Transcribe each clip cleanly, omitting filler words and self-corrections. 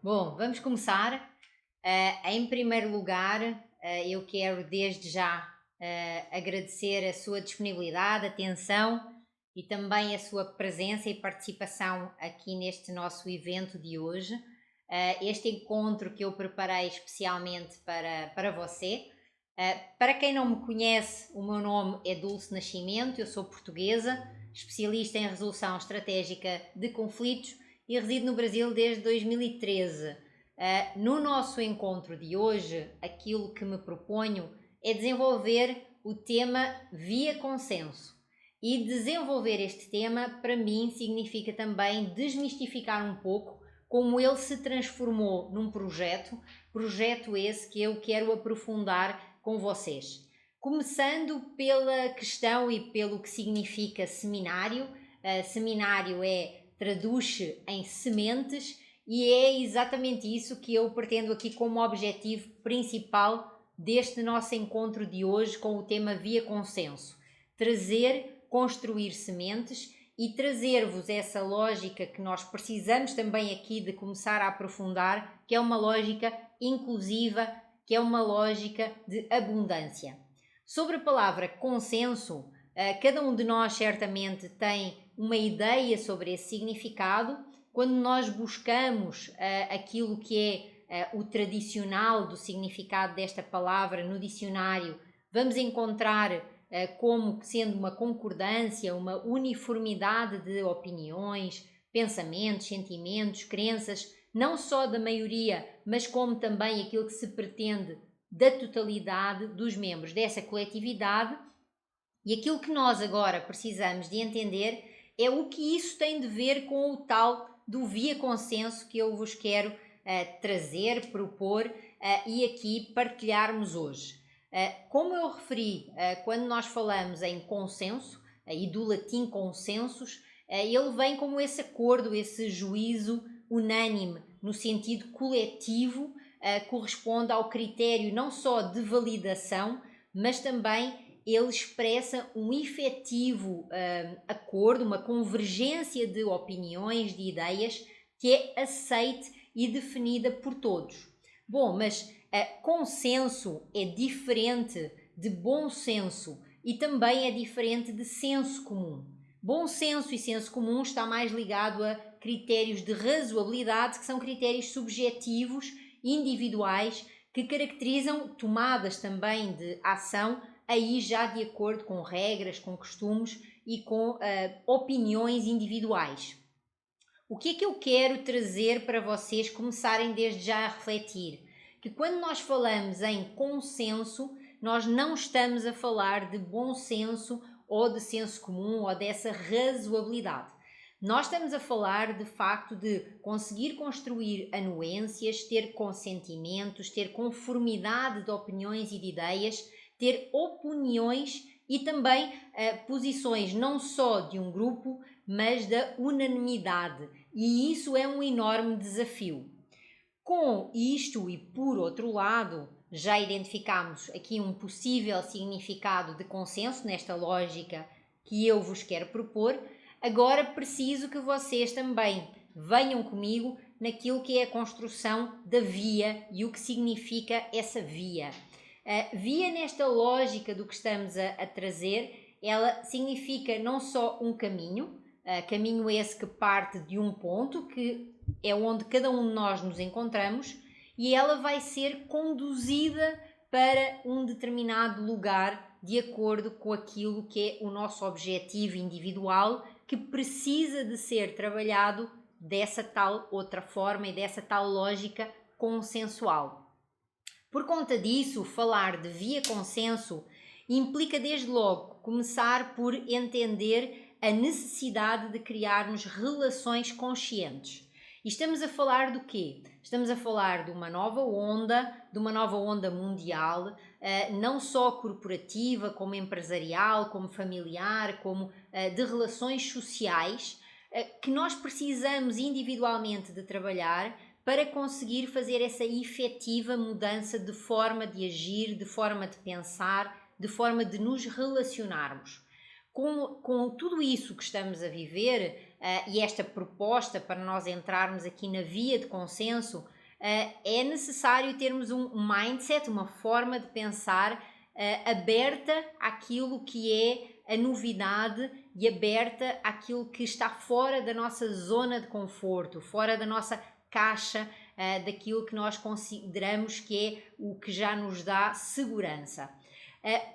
Bom, vamos começar. Em primeiro lugar, eu quero desde já agradecer a sua disponibilidade, atenção e também a sua presença e participação aqui neste nosso evento de hoje. Este encontro que eu preparei especialmente para você. Para quem não me conhece, o meu nome é Dulce Nascimento, eu sou portuguesa, especialista em resolução estratégica de conflitos e resido no Brasil desde 2013. No nosso encontro de hoje, aquilo que me proponho é desenvolver o tema via consenso. E desenvolver este tema, para mim, significa também desmistificar um pouco como ele se transformou num projeto esse que eu quero aprofundar com vocês. Começando pela questão e pelo que significa seminário. Seminário traduz-se em sementes e é exatamente isso que eu pretendo aqui como objetivo principal deste nosso encontro de hoje com o tema via consenso. Construir sementes e trazer-vos essa lógica que nós precisamos também aqui de começar a aprofundar, que é uma lógica inclusiva, que é uma lógica de abundância. Sobre a palavra consenso, cada um de nós certamente tem uma ideia sobre esse significado. Quando nós buscamos aquilo que é o tradicional do significado desta palavra no dicionário, vamos encontrar como sendo uma concordância, uma uniformidade de opiniões, pensamentos, sentimentos, crenças, não só da maioria, mas como também aquilo que se pretende da totalidade dos membros dessa coletividade. E aquilo que nós agora precisamos de entender é o que isso tem de ver com o tal do via consenso que eu vos quero trazer, propor e aqui partilharmos hoje. Como eu referi, quando nós falamos em consenso, e do latim consensus, ele vem como esse acordo, esse juízo unânime, no sentido coletivo, corresponde ao critério não só de validação, mas também ele expressa um efetivo acordo, uma convergência de opiniões, de ideias, que é aceite e definida por todos. Bom, mas consenso é diferente de bom senso e também é diferente de senso comum. Bom senso e senso comum está mais ligado a critérios de razoabilidade, que são critérios subjetivos, individuais, que caracterizam tomadas também de ação, aí já de acordo com regras, com costumes e com opiniões individuais. O que é que eu quero trazer para vocês começarem desde já a refletir? Que quando nós falamos em consenso, nós não estamos a falar de bom senso ou de senso comum ou dessa razoabilidade. Nós estamos a falar de facto de conseguir construir anuências, ter consentimentos, ter conformidade de opiniões e de ideias, ter opiniões e também posições não só de um grupo, mas da unanimidade. E isso é um enorme desafio. Com isto e por outro lado, já identificamos aqui um possível significado de consenso nesta lógica que eu vos quero propor. Agora preciso que vocês também venham comigo naquilo que é a construção da via e o que significa essa via. Via nesta lógica do que estamos a trazer, ela significa não só um caminho, caminho esse que parte de um ponto, que é onde cada um de nós nos encontramos, e ela vai ser conduzida para um determinado lugar de acordo com aquilo que é o nosso objetivo individual, que precisa de ser trabalhado dessa tal outra forma e dessa tal lógica consensual. Por conta disso, falar de via consenso implica desde logo começar por entender a necessidade de criarmos relações conscientes. E estamos a falar do quê? Estamos a falar de uma nova onda mundial, não só corporativa, como empresarial, como familiar, como de relações sociais, que nós precisamos individualmente de trabalhar para conseguir fazer essa efetiva mudança de forma de agir, de forma de pensar, de forma de nos relacionarmos. Com tudo isso que estamos a viver, e esta proposta para nós entrarmos aqui na via de consenso, é necessário termos um mindset, uma forma de pensar aberta àquilo que é a novidade e aberta àquilo que está fora da nossa zona de conforto, fora da nossa caixa, daquilo que nós consideramos que é o que já nos dá segurança.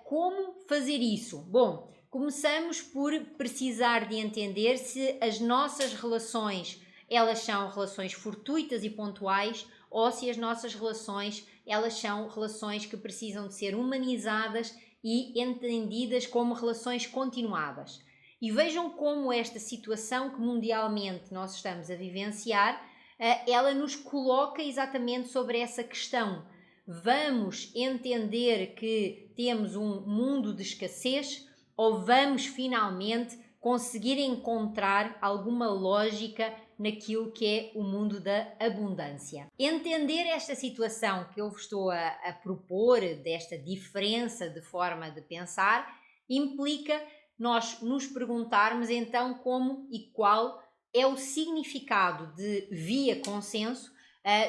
Como fazer isso? Bom, começamos por precisar de entender se as nossas relações, elas são relações fortuitas e pontuais, ou se as nossas relações, elas são relações que precisam de ser humanizadas e entendidas como relações continuadas. E vejam como esta situação que mundialmente nós estamos a vivenciar, ela nos coloca exatamente sobre essa questão. Vamos entender que temos um mundo de escassez ou vamos finalmente conseguir encontrar alguma lógica naquilo que é o mundo da abundância? Entender esta situação que eu vos estou a propor, desta diferença de forma de pensar, implica nós nos perguntarmos então como e qual é o significado de via consenso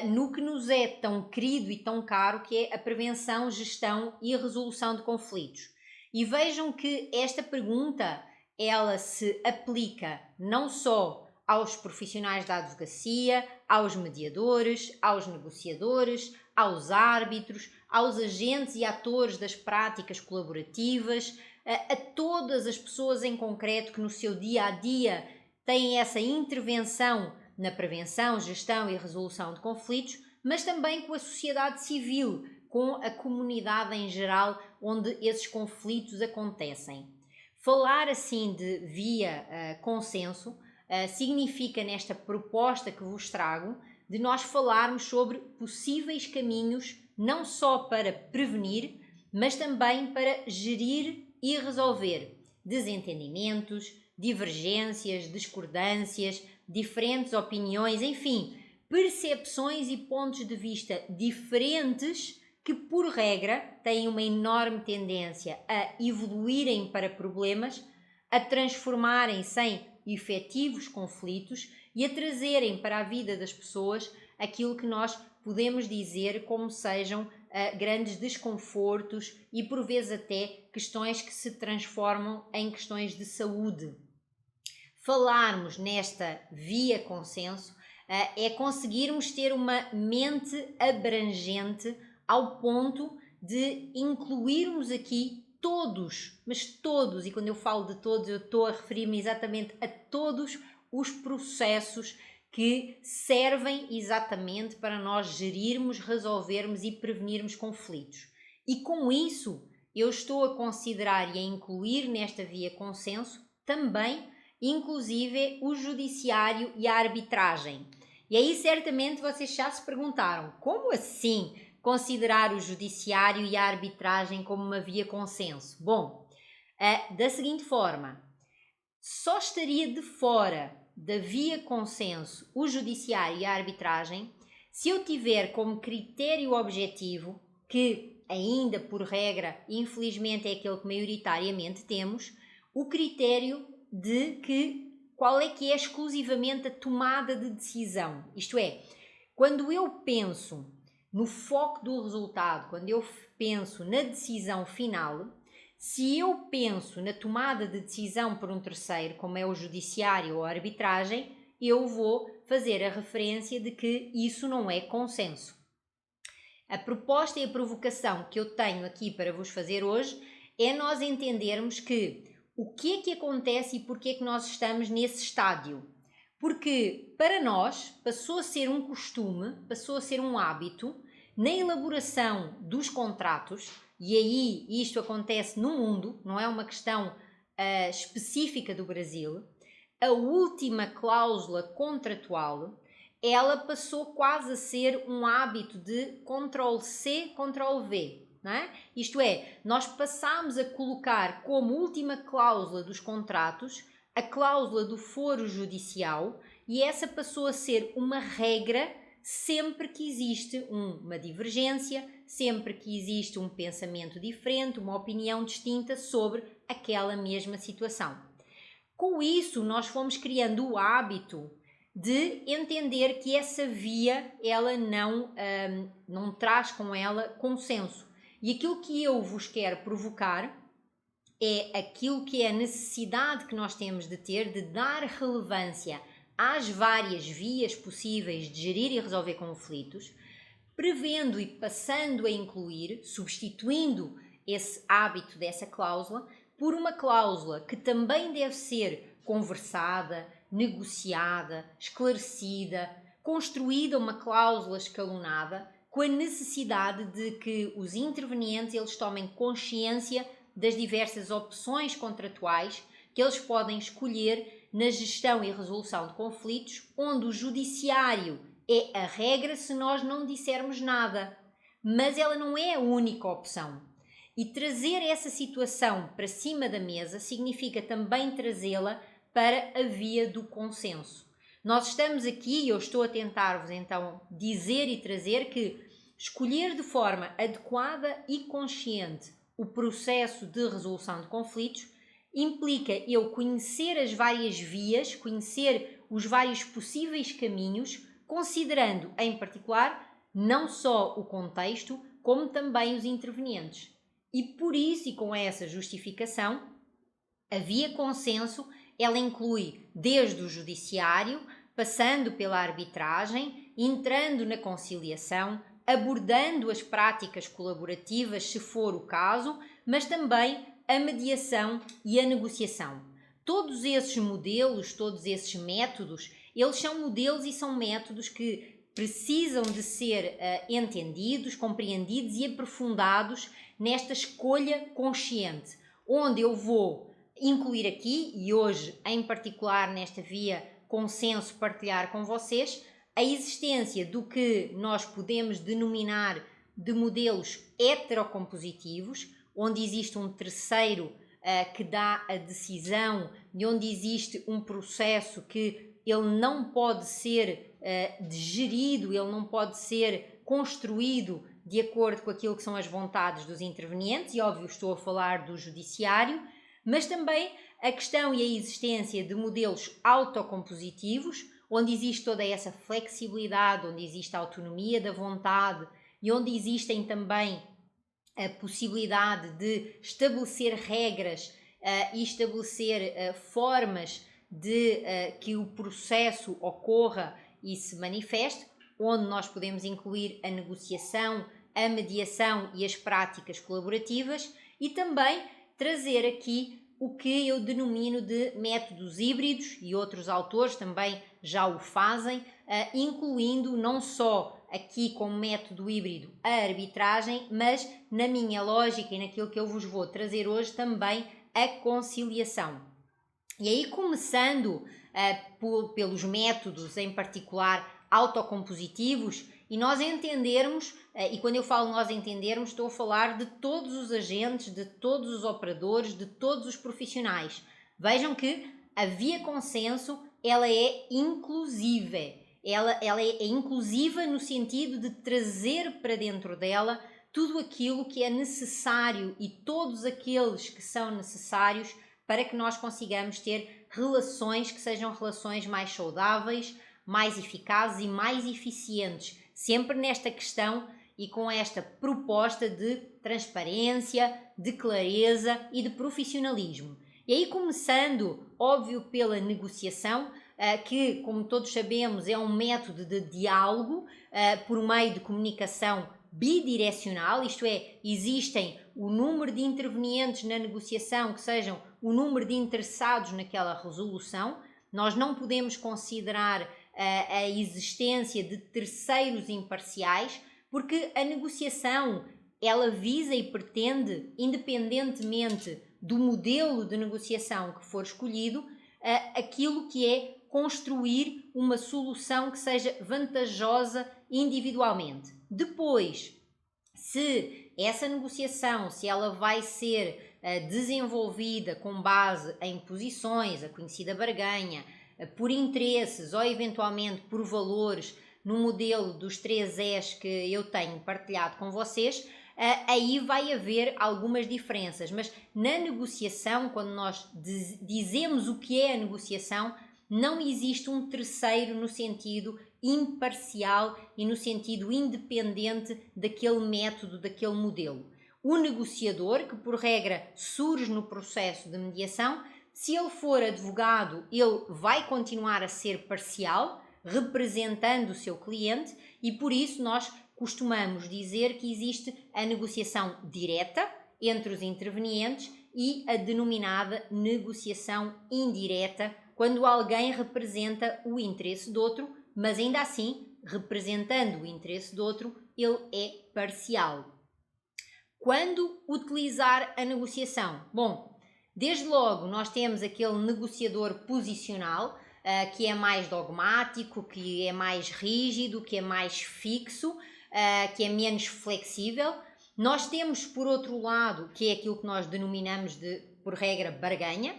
no que nos é tão querido e tão caro, que é a prevenção, gestão e resolução de conflitos. E vejam que esta pergunta, ela se aplica não só aos profissionais da advocacia, aos mediadores, aos negociadores, aos árbitros, aos agentes e atores das práticas colaborativas, a todas as pessoas em concreto que no seu dia a dia têm essa intervenção na prevenção, gestão e resolução de conflitos, mas também com a sociedade civil, com a comunidade em geral onde esses conflitos acontecem. Falar assim de via consenso significa, nesta proposta que vos trago, de nós falarmos sobre possíveis caminhos não só para prevenir, mas também para gerir e resolver desentendimentos, divergências, discordâncias, diferentes opiniões, enfim, percepções e pontos de vista diferentes que, por regra, têm uma enorme tendência a evoluírem para problemas, a transformarem-se em efetivos conflitos e a trazerem para a vida das pessoas aquilo que nós podemos dizer como sejam grandes desconfortos e, por vezes, até questões que se transformam em questões de saúde. Falarmos nesta via consenso é conseguirmos ter uma mente abrangente ao ponto de incluirmos aqui todos, mas todos, e quando eu falo de todos eu estou a referir-me exatamente a todos os processos que servem exatamente para nós gerirmos, resolvermos e prevenirmos conflitos. E com isso eu estou a considerar e a incluir nesta via consenso também, inclusive, o judiciário e a arbitragem. E aí certamente vocês já se perguntaram, como assim considerar o judiciário e a arbitragem como uma via consenso? Bom, da seguinte forma, só estaria de fora da via consenso o judiciário e a arbitragem se eu tiver como critério objetivo, que ainda por regra, infelizmente é aquele que maioritariamente temos, o critério de que qual é que é exclusivamente a tomada de decisão. Isto é, quando eu penso no foco do resultado, quando eu penso na decisão final, se eu penso na tomada de decisão por um terceiro, como é o judiciário ou a arbitragem, eu vou fazer a referência de que isso não é consenso. A proposta e a provocação que eu tenho aqui para vos fazer hoje é nós entendermos que o que é que acontece e porque é que nós estamos nesse estádio. Porque para nós passou a ser um costume, passou a ser um hábito, na elaboração dos contratos, e aí isto acontece no mundo, não é uma questão específica do Brasil, a última cláusula contratual, ela passou quase a ser um hábito de Ctrl+C, Ctrl+V. Não é? Isto é, nós passámos a colocar como última cláusula dos contratos a cláusula do foro judicial e essa passou a ser uma regra sempre que existe uma divergência, sempre que existe um pensamento diferente, uma opinião distinta sobre aquela mesma situação. Com isso, nós fomos criando o hábito de entender que essa via, ela não traz com ela consenso. E aquilo que eu vos quero provocar é aquilo que é a necessidade que nós temos de ter de dar relevância às várias vias possíveis de gerir e resolver conflitos, prevendo e passando a incluir, substituindo esse hábito dessa cláusula por uma cláusula que também deve ser conversada, negociada, esclarecida, construída uma cláusula escalonada, com a necessidade de que os intervenientes eles tomem consciência das diversas opções contratuais que eles podem escolher na gestão e resolução de conflitos, onde o judiciário é a regra se nós não dissermos nada, mas ela não é a única opção. E trazer essa situação para cima da mesa significa também trazê-la para a via do consenso. Nós estamos aqui, eu estou a tentar-vos então dizer e trazer que escolher de forma adequada e consciente o processo de resolução de conflitos implica eu conhecer as várias vias, conhecer os vários possíveis caminhos, considerando em particular não só o contexto, como também os intervenientes. E por isso, e com essa justificação, a via consenso, ela inclui desde o judiciário, passando pela arbitragem, entrando na conciliação, abordando as práticas colaborativas, se for o caso, mas também a mediação e a negociação. Todos esses modelos, todos esses métodos, eles são modelos e são métodos que precisam de ser entendidos, compreendidos e aprofundados nesta escolha consciente, onde eu vou incluir aqui, e hoje em particular nesta via consenso partilhar com vocês, a existência do que nós podemos denominar de modelos heterocompositivos, onde existe um terceiro que dá a decisão e onde existe um processo que ele não pode ser gerido, ele não pode ser construído de acordo com aquilo que são as vontades dos intervenientes, e óbvio estou a falar do judiciário, mas também a questão e a existência de modelos autocompositivos, onde existe toda essa flexibilidade, onde existe a autonomia da vontade e onde existem também a possibilidade de estabelecer regras e estabelecer formas de que o processo ocorra e se manifeste, onde nós podemos incluir a negociação, a mediação e as práticas colaborativas, e também trazer aqui o que eu denomino de métodos híbridos, e outros autores também já o fazem, incluindo não só aqui como método híbrido a arbitragem, mas na minha lógica e naquilo que eu vos vou trazer hoje também a conciliação. E aí, começando pelos métodos em particular autocompositivos, e nós entendermos, e quando eu falo nós entendermos, estou a falar de todos os agentes, de todos os operadores, de todos os profissionais. Vejam que a via consenso, ela é inclusiva. Ela é inclusiva no sentido de trazer para dentro dela tudo aquilo que é necessário e todos aqueles que são necessários para que nós consigamos ter relações que sejam relações mais saudáveis, mais eficazes e mais eficientes, sempre nesta questão e com esta proposta de transparência, de clareza e de profissionalismo. E aí, começando, óbvio, pela negociação, que, como todos sabemos, é um método de diálogo por meio de comunicação bidirecional, isto é, existem o número de intervenientes na negociação que sejam o número de interessados naquela resolução. Nós não podemos considerar a existência de terceiros imparciais, porque a negociação ela visa e pretende, independentemente do modelo de negociação que for escolhido, aquilo que é construir uma solução que seja vantajosa individualmente. Depois, se essa negociação, se ela vai ser desenvolvida com base em posições, a conhecida barganha, por interesses ou eventualmente por valores, no modelo dos 3 Es que eu tenho partilhado com vocês, aí vai haver algumas diferenças. Mas na negociação, quando nós dizemos o que é a negociação, não existe um terceiro no sentido imparcial e no sentido independente daquele método, daquele modelo. O negociador, que por regra surge no processo de mediação, se ele for advogado, ele vai continuar a ser parcial, representando o seu cliente, e por isso nós costumamos dizer que existe a negociação direta entre os intervenientes e a denominada negociação indireta, quando alguém representa o interesse do outro, mas ainda assim, representando o interesse do outro, ele é parcial. Quando utilizar a negociação? Bom, desde logo nós temos aquele negociador posicional, que é mais dogmático, que é mais rígido, que é mais fixo, que é menos flexível. Nós temos, por outro lado, que é aquilo que nós denominamos de, por regra, barganha.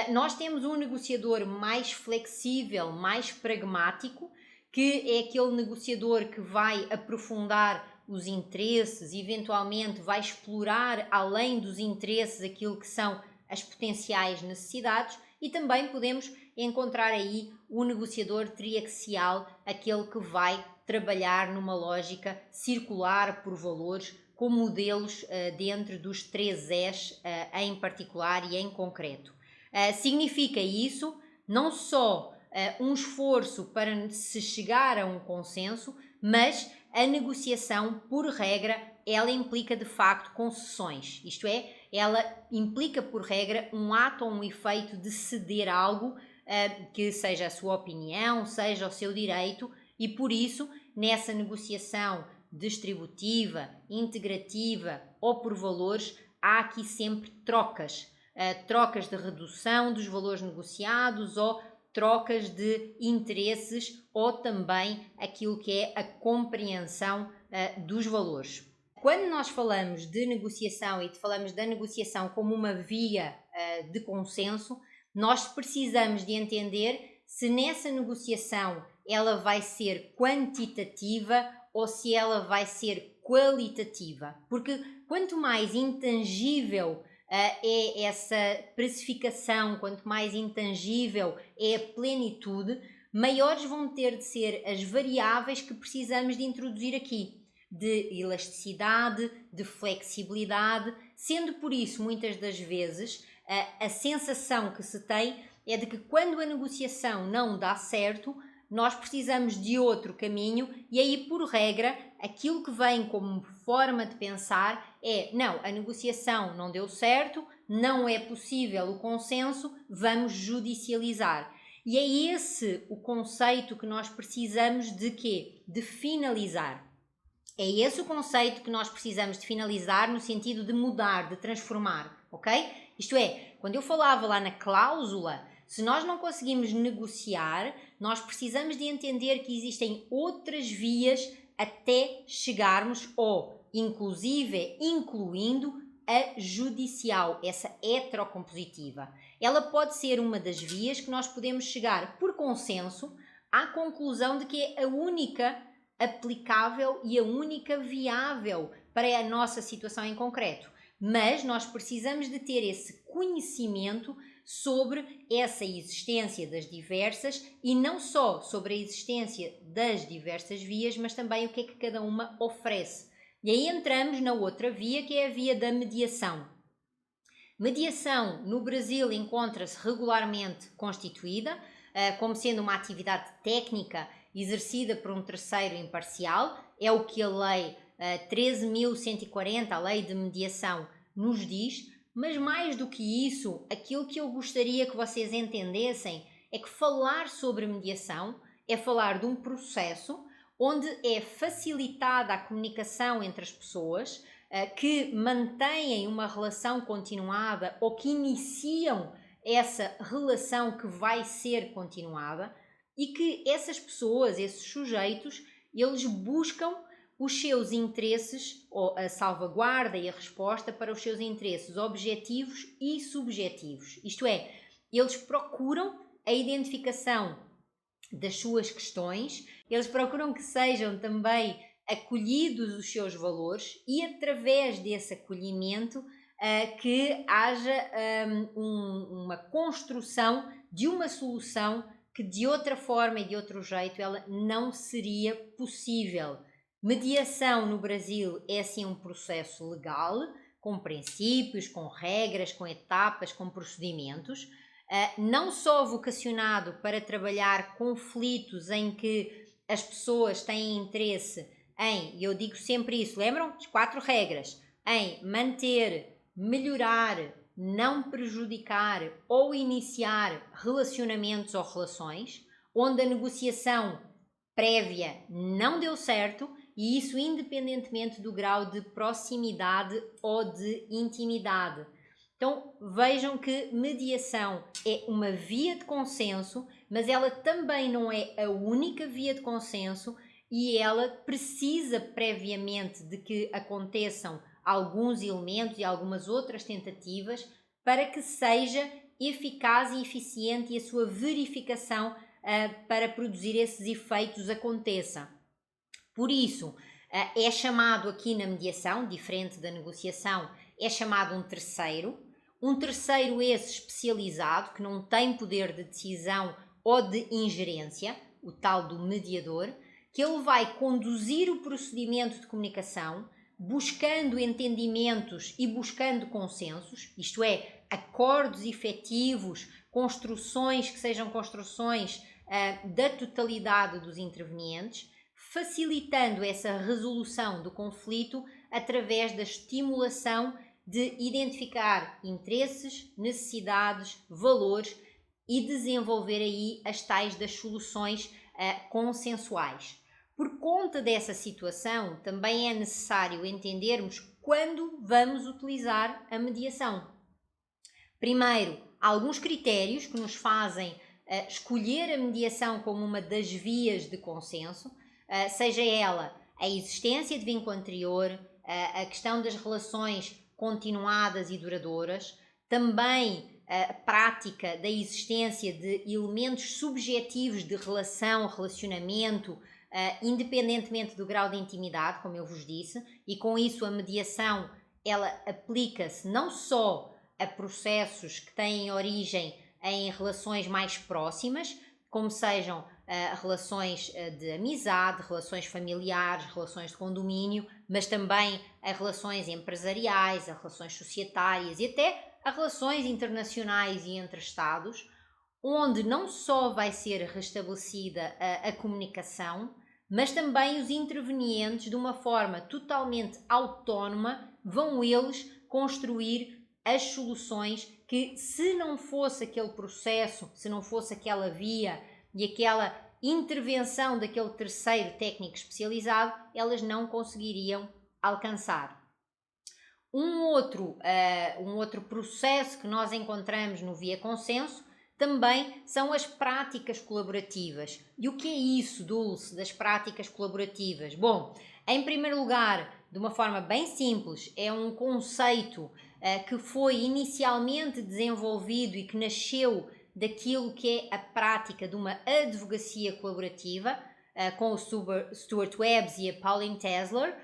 Nós temos um negociador mais flexível, mais pragmático, que é aquele negociador que vai aprofundar os interesses, eventualmente vai explorar além dos interesses aquilo que são as potenciais necessidades, e também podemos encontrar aí o negociador triaxial, aquele que vai trabalhar numa lógica circular por valores, com modelos dentro dos 3 Es em particular e em concreto. Significa isso não só um esforço para se chegar a um consenso, mas a negociação, por regra, ela implica de facto concessões, isto é, ela implica por regra um ato ou um efeito de ceder algo, que seja a sua opinião, seja o seu direito, e por isso, nessa negociação distributiva, integrativa ou por valores, há aqui sempre trocas, trocas de redução dos valores negociados ou trocas de interesses, ou também aquilo que é a compreensão dos valores. Quando nós falamos de negociação e falamos da negociação como uma via de consenso, nós precisamos de entender se nessa negociação ela vai ser quantitativa ou se ela vai ser qualitativa. Porque quanto mais intangível é essa precificação, quanto mais intangível é a plenitude, maiores vão ter de ser as variáveis que precisamos de introduzir aqui, de elasticidade, de flexibilidade, sendo por isso muitas das vezes a sensação que se tem é de que quando a negociação não dá certo, nós precisamos de outro caminho, e aí por regra aquilo que vem como forma de pensar é: não, a negociação não deu certo, não é possível o consenso, vamos judicializar. E é esse o conceito que nós precisamos de quê? De finalizar. É esse o conceito que nós precisamos de finalizar no sentido de mudar, de transformar, ok? Isto é, quando eu falava lá na cláusula, se nós não conseguimos negociar, nós precisamos de entender que existem outras vias até chegarmos, ou inclusive incluindo a judicial, essa heterocompositiva. Ela pode ser uma das vias que nós podemos chegar por consenso à conclusão de que é a única aplicável e a única viável para a nossa situação em concreto. Mas nós precisamos de ter esse conhecimento sobre essa existência das diversas, e não só sobre a existência das diversas vias, mas também o que é que cada uma oferece. E aí entramos na outra via, que é a via da mediação. Mediação no Brasil encontra-se regularmente constituída como sendo uma atividade técnica exercida por um terceiro imparcial. É o que a lei 13.140, a lei de mediação, nos diz. Mas mais do que isso, aquilo que eu gostaria que vocês entendessem é que falar sobre mediação é falar de um processo onde é facilitada a comunicação entre as pessoas que mantêm uma relação continuada ou que iniciam essa relação que vai ser continuada, e que essas pessoas, esses sujeitos, eles buscam os seus interesses, ou a salvaguarda e a resposta para os seus interesses objetivos e subjetivos. Isto é, eles procuram a identificação das suas questões, eles procuram que sejam também acolhidos os seus valores e através desse acolhimento que haja uma construção de uma solução que de outra forma e de outro jeito ela não seria possível. Mediação no Brasil é assim um processo legal, com princípios, com regras, com etapas, com procedimentos, não só vocacionado para trabalhar conflitos em que as pessoas têm interesse em, e eu digo sempre isso, lembram? As 4 regras, em manter, melhorar, não prejudicar ou iniciar relacionamentos ou relações, onde a negociação prévia não deu certo, e isso independentemente do grau de proximidade ou de intimidade. Então vejam que mediação é uma via de consenso, mas ela também não é a única via de consenso e ela precisa previamente de que aconteçam alguns elementos e algumas outras tentativas para que seja eficaz e eficiente e a sua verificação para produzir esses efeitos aconteça. Por isso, é chamado aqui na mediação, diferente da negociação, é chamado um terceiro esse especializado, que não tem poder de decisão ou de ingerência, o tal do mediador, que ele vai conduzir o procedimento de comunicação, buscando entendimentos e buscando consensos, isto é, acordos efetivos, construções que sejam construções da totalidade dos intervenientes, facilitando essa resolução do conflito através da estimulação de identificar interesses, necessidades, valores e desenvolver aí as tais das soluções consensuais. Por conta dessa situação, também é necessário entendermos quando vamos utilizar a mediação. Primeiro, alguns critérios que nos fazem escolher a mediação como uma das vias de consenso, seja ela a existência de vínculo anterior, a questão das relações continuadas e duradouras, também a prática da existência de elementos subjetivos de relação, relacionamento, independentemente do grau de intimidade, como eu vos disse, e com isso a mediação ela aplica-se não só a processos que têm origem em relações mais próximas, como sejam relações de amizade, relações familiares, relações de condomínio, mas também a relações empresariais, a relações societárias e até a relações internacionais e entre Estados, onde não só vai ser restabelecida a comunicação, mas também os intervenientes, de uma forma totalmente autónoma, vão eles construir as soluções que, se não fosse aquele processo, se não fosse aquela via e aquela intervenção daquele terceiro técnico especializado, elas não conseguiriam alcançar. Um outro processo que nós encontramos no Via Consenso também são as práticas colaborativas. E o que é isso, Dulce, das práticas colaborativas? Bom, em primeiro lugar, de uma forma bem simples, é um conceito que foi inicialmente desenvolvido e que nasceu daquilo que é a prática de uma advocacia colaborativa, com o Stuart Webbs e a Pauline Tesler,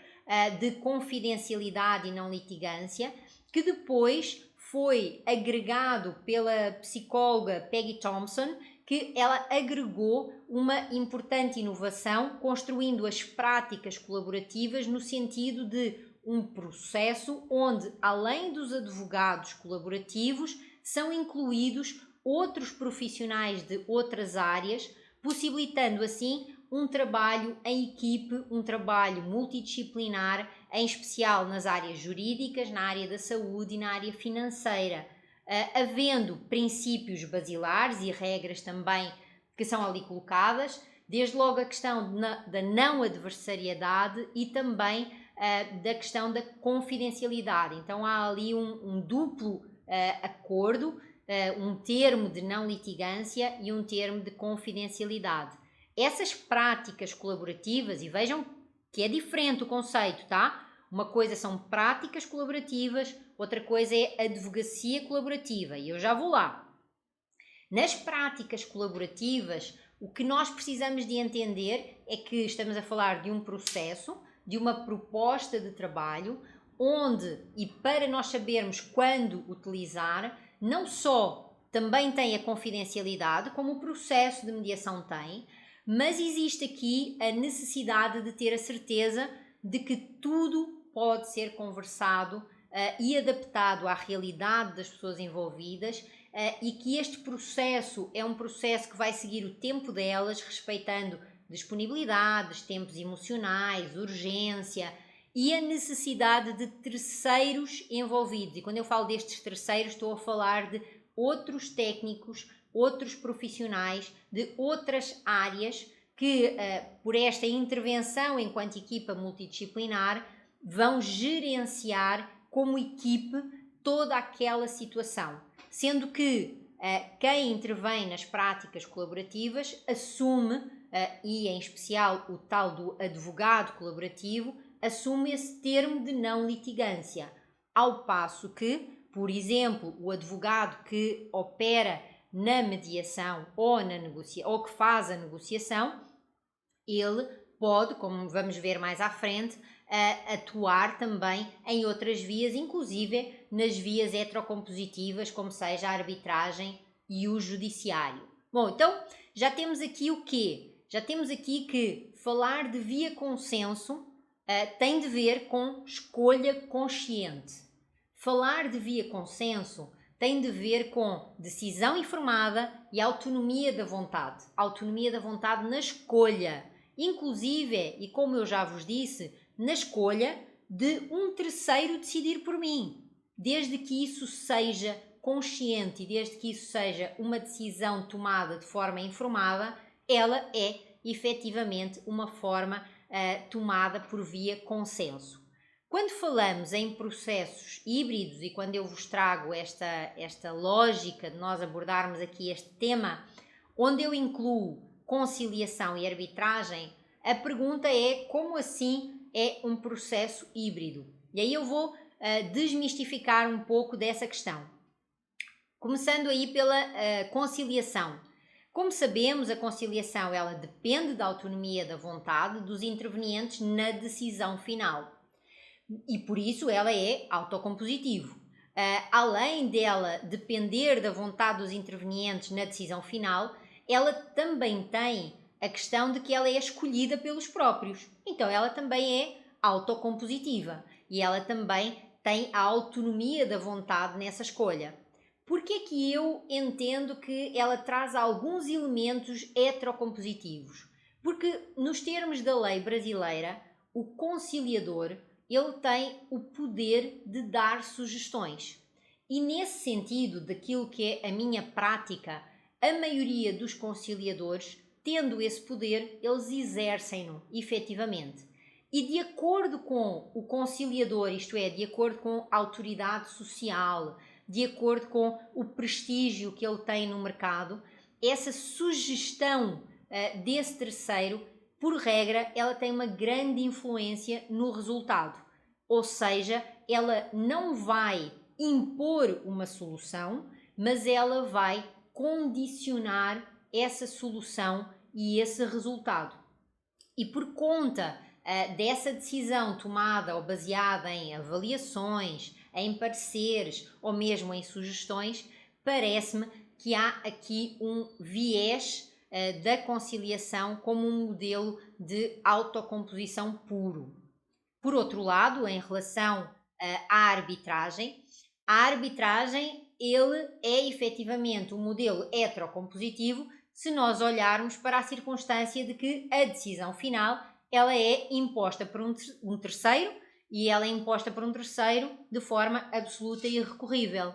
de confidencialidade e não litigância, que depois foi agregado pela psicóloga Peggy Thompson, que ela agregou uma importante inovação, construindo as práticas colaborativas no sentido de um processo onde, além dos advogados colaborativos, são incluídos outros profissionais de outras áreas, possibilitando assim um trabalho em equipe, um trabalho multidisciplinar, em especial nas áreas jurídicas, na área da saúde e na área financeira, havendo princípios basilares e regras também que são ali colocadas, desde logo a questão da não adversariedade e também da questão da confidencialidade. Então há ali um duplo acordo, um termo de não litigância e um termo de confidencialidade. Essas práticas colaborativas, e vejam que é diferente o conceito, tá? Uma coisa são práticas colaborativas, outra coisa é advocacia colaborativa, e eu já vou lá. Nas práticas colaborativas, o que nós precisamos de entender é que estamos a falar de um processo de uma proposta de trabalho, onde, e para nós sabermos quando utilizar, não só também tem a confidencialidade, como o processo de mediação tem, mas existe aqui a necessidade de ter a certeza de que tudo pode ser conversado e adaptado à realidade das pessoas envolvidas, e que este processo é um processo que vai seguir o tempo delas, respeitando disponibilidades, tempos emocionais, urgência e a necessidade de terceiros envolvidos. E quando eu falo destes terceiros, estou a falar de outros técnicos, outros profissionais de outras áreas que, por esta intervenção enquanto equipa multidisciplinar, vão gerenciar como equipe toda aquela situação. Sendo que quem intervém nas práticas colaborativas assume, e em especial o tal do advogado colaborativo, assume esse termo de não litigância. Ao passo que, por exemplo, o advogado que opera na mediação ou ou que faz a negociação, ele pode, como vamos ver mais à frente, atuar também em outras vias, inclusive nas vias heterocompositivas, como seja a arbitragem e o judiciário. Bom, então já temos aqui o quê? Já temos aqui que falar de via consenso tem de ver com escolha consciente. Falar de via consenso tem de ver com decisão informada e autonomia da vontade. Autonomia da vontade na escolha, inclusive, e como eu já vos disse, na escolha de um terceiro decidir por mim. Desde que isso seja consciente e desde que isso seja uma decisão tomada de forma informada, ela é efetivamente uma forma tomada por via consenso. Quando falamos em processos híbridos e quando eu vos trago esta lógica de nós abordarmos aqui este tema, onde eu incluo conciliação e arbitragem, a pergunta é: como assim é um processo híbrido? E aí eu vou desmistificar um pouco dessa questão. Começando aí pela conciliação. Como sabemos, a conciliação ela depende da autonomia da vontade dos intervenientes na decisão final. E por isso ela é autocompositiva. Além dela depender da vontade dos intervenientes na decisão final, ela também tem a questão de que ela é escolhida pelos próprios. Então ela também é autocompositiva e ela também tem a autonomia da vontade nessa escolha. Por que é que eu entendo que ela traz alguns elementos heterocompositivos? Porque nos termos da lei brasileira, o conciliador ele tem o poder de dar sugestões. E nesse sentido, daquilo que é a minha prática, a maioria dos conciliadores, tendo esse poder, eles exercem-no efetivamente. E de acordo com o conciliador, isto é, de acordo com a autoridade social, de acordo com o prestígio que ele tem no mercado, essa sugestão desse terceiro, por regra, ela tem uma grande influência no resultado. Ou seja, ela não vai impor uma solução, mas ela vai condicionar essa solução e esse resultado. E por conta dessa decisão tomada ou baseada em avaliações, em pareceres ou mesmo em sugestões, parece-me que há aqui um viés da conciliação como um modelo de autocomposição puro. Por outro lado, em relação à arbitragem, ele é efetivamente um modelo heterocompositivo se nós olharmos para a circunstância de que a decisão final ela é imposta por um terceiro e ela é imposta por um terceiro de forma absoluta e irrecorrível.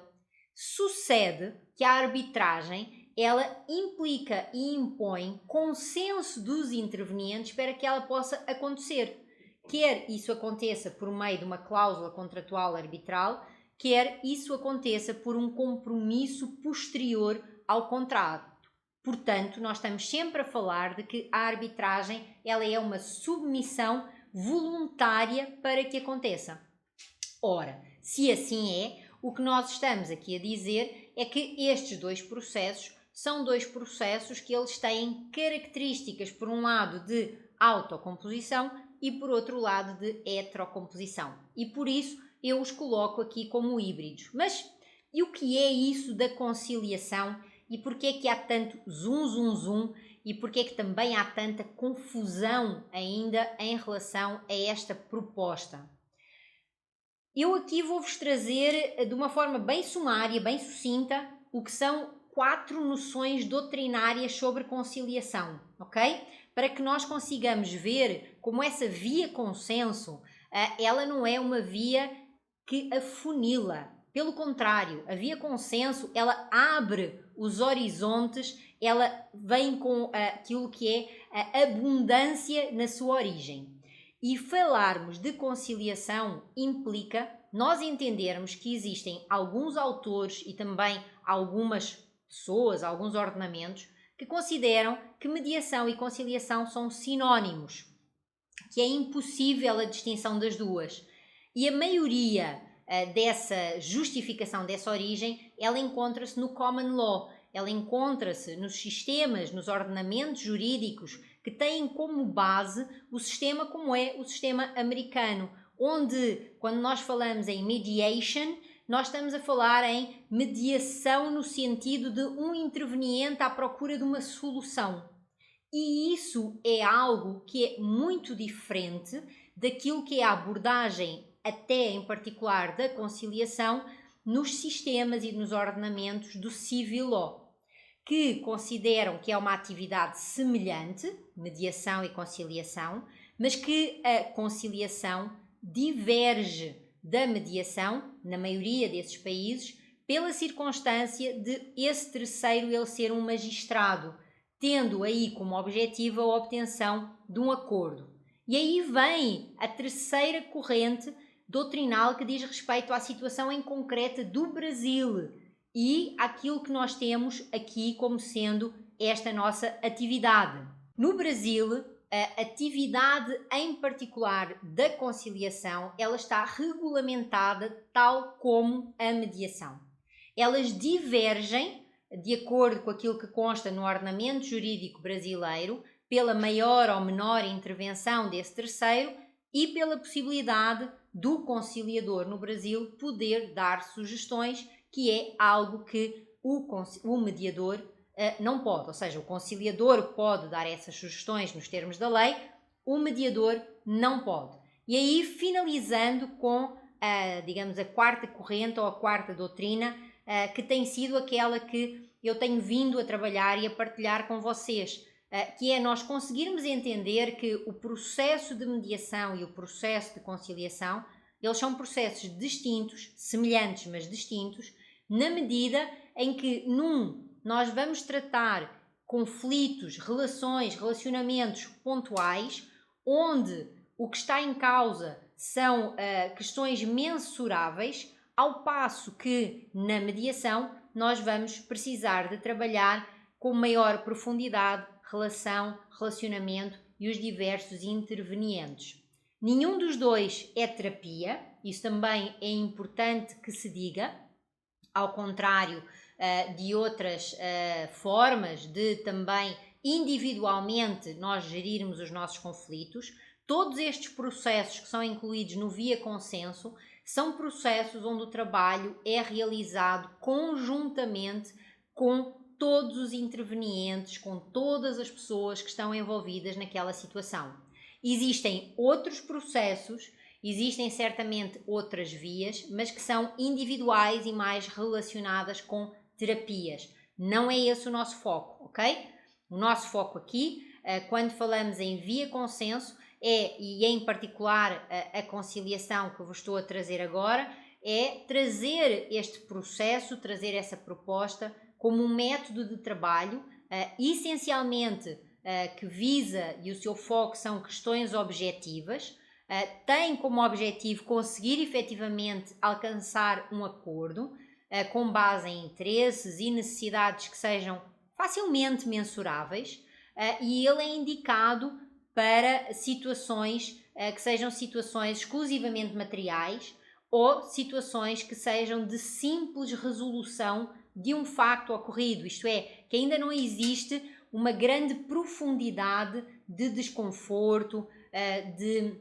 Sucede que a arbitragem ela implica e impõe consenso dos intervenientes para que ela possa acontecer. Quer isso aconteça por meio de uma cláusula contratual arbitral, quer isso aconteça por um compromisso posterior ao contrato. Portanto, nós estamos sempre a falar de que a arbitragem ela é uma submissão voluntária para que aconteça. Ora, se assim é, o que nós estamos aqui a dizer é que estes dois processos são dois processos que eles têm características, por um lado, de autocomposição e por outro lado de heterocomposição. E por isso eu os coloco aqui como híbridos. Mas e o que é isso da conciliação? E porquê é que há tanto zum e porquê é que também há tanta confusão ainda em relação a esta proposta? Eu aqui vou-vos trazer de uma forma bem sumária, bem sucinta, o que são 4 noções doutrinárias sobre conciliação, ok? Para que nós consigamos ver como essa via consenso, ela não é uma via que afunila. Pelo contrário, a via consenso, ela abre os horizontes, ela vem com aquilo que é a abundância na sua origem. E falarmos de conciliação implica nós entendermos que existem alguns autores e também algumas pessoas, alguns ordenamentos, que consideram que mediação e conciliação são sinónimos, que é impossível a distinção das duas. E a maioria dessa justificação, dessa origem, ela encontra-se no common law, ela encontra-se nos sistemas, nos ordenamentos jurídicos que têm como base o sistema como é o sistema americano, onde, quando nós falamos em mediation, nós estamos a falar em mediação no sentido de um interveniente à procura de uma solução. E isso é algo que é muito diferente daquilo que é a abordagem, até em particular da conciliação, nos sistemas e nos ordenamentos do civil law, que consideram que é uma atividade semelhante, mediação e conciliação, mas que a conciliação diverge da mediação, na maioria desses países, pela circunstância de esse terceiro ele ser um magistrado, tendo aí como objetivo a obtenção de um acordo. E aí vem a terceira corrente doutrinal que diz respeito à situação em concreta do Brasil e aquilo que nós temos aqui como sendo esta nossa atividade. No Brasil, a atividade em particular da conciliação, ela está regulamentada tal como a mediação. Elas divergem, de acordo com aquilo que consta no ordenamento jurídico brasileiro, pela maior ou menor intervenção desse terceiro e pela possibilidade do conciliador no Brasil poder dar sugestões, que é algo que o mediador não pode. Ou seja, o conciliador pode dar essas sugestões nos termos da lei, o mediador não pode. E aí, finalizando com, digamos, a quarta corrente ou a quarta doutrina, que tem sido aquela que eu tenho vindo a trabalhar e a partilhar com vocês, que é nós conseguirmos entender que o processo de mediação e o processo de conciliação, eles são processos distintos, semelhantes, mas distintos, na medida em que nós vamos tratar conflitos, relações, relacionamentos pontuais, onde o que está em causa são questões mensuráveis, ao passo que na mediação nós vamos precisar de trabalhar com maior profundidade relação, relacionamento e os diversos intervenientes. Nenhum dos dois é terapia, isso também é importante que se diga, ao contrário de outras formas de também individualmente nós gerirmos os nossos conflitos. Todos estes processos que são incluídos no via consenso são processos onde o trabalho é realizado conjuntamente com todos os intervenientes, com todas as pessoas que estão envolvidas naquela situação. Existem outros processos, existem certamente outras vias, mas que são individuais e mais relacionadas com terapias. Não é esse o nosso foco, ok? O nosso foco aqui, quando falamos em via consenso, e em particular a conciliação que vos estou a trazer agora, é trazer este processo, trazer essa proposta como um método de trabalho, essencialmente que visa, e o seu foco são questões objetivas, tem como objetivo conseguir efetivamente alcançar um acordo com base em interesses e necessidades que sejam facilmente mensuráveis, e ele é indicado para situações que sejam situações exclusivamente materiais ou situações que sejam de simples resolução de um facto ocorrido, isto é, que ainda não existe uma grande profundidade de desconforto, de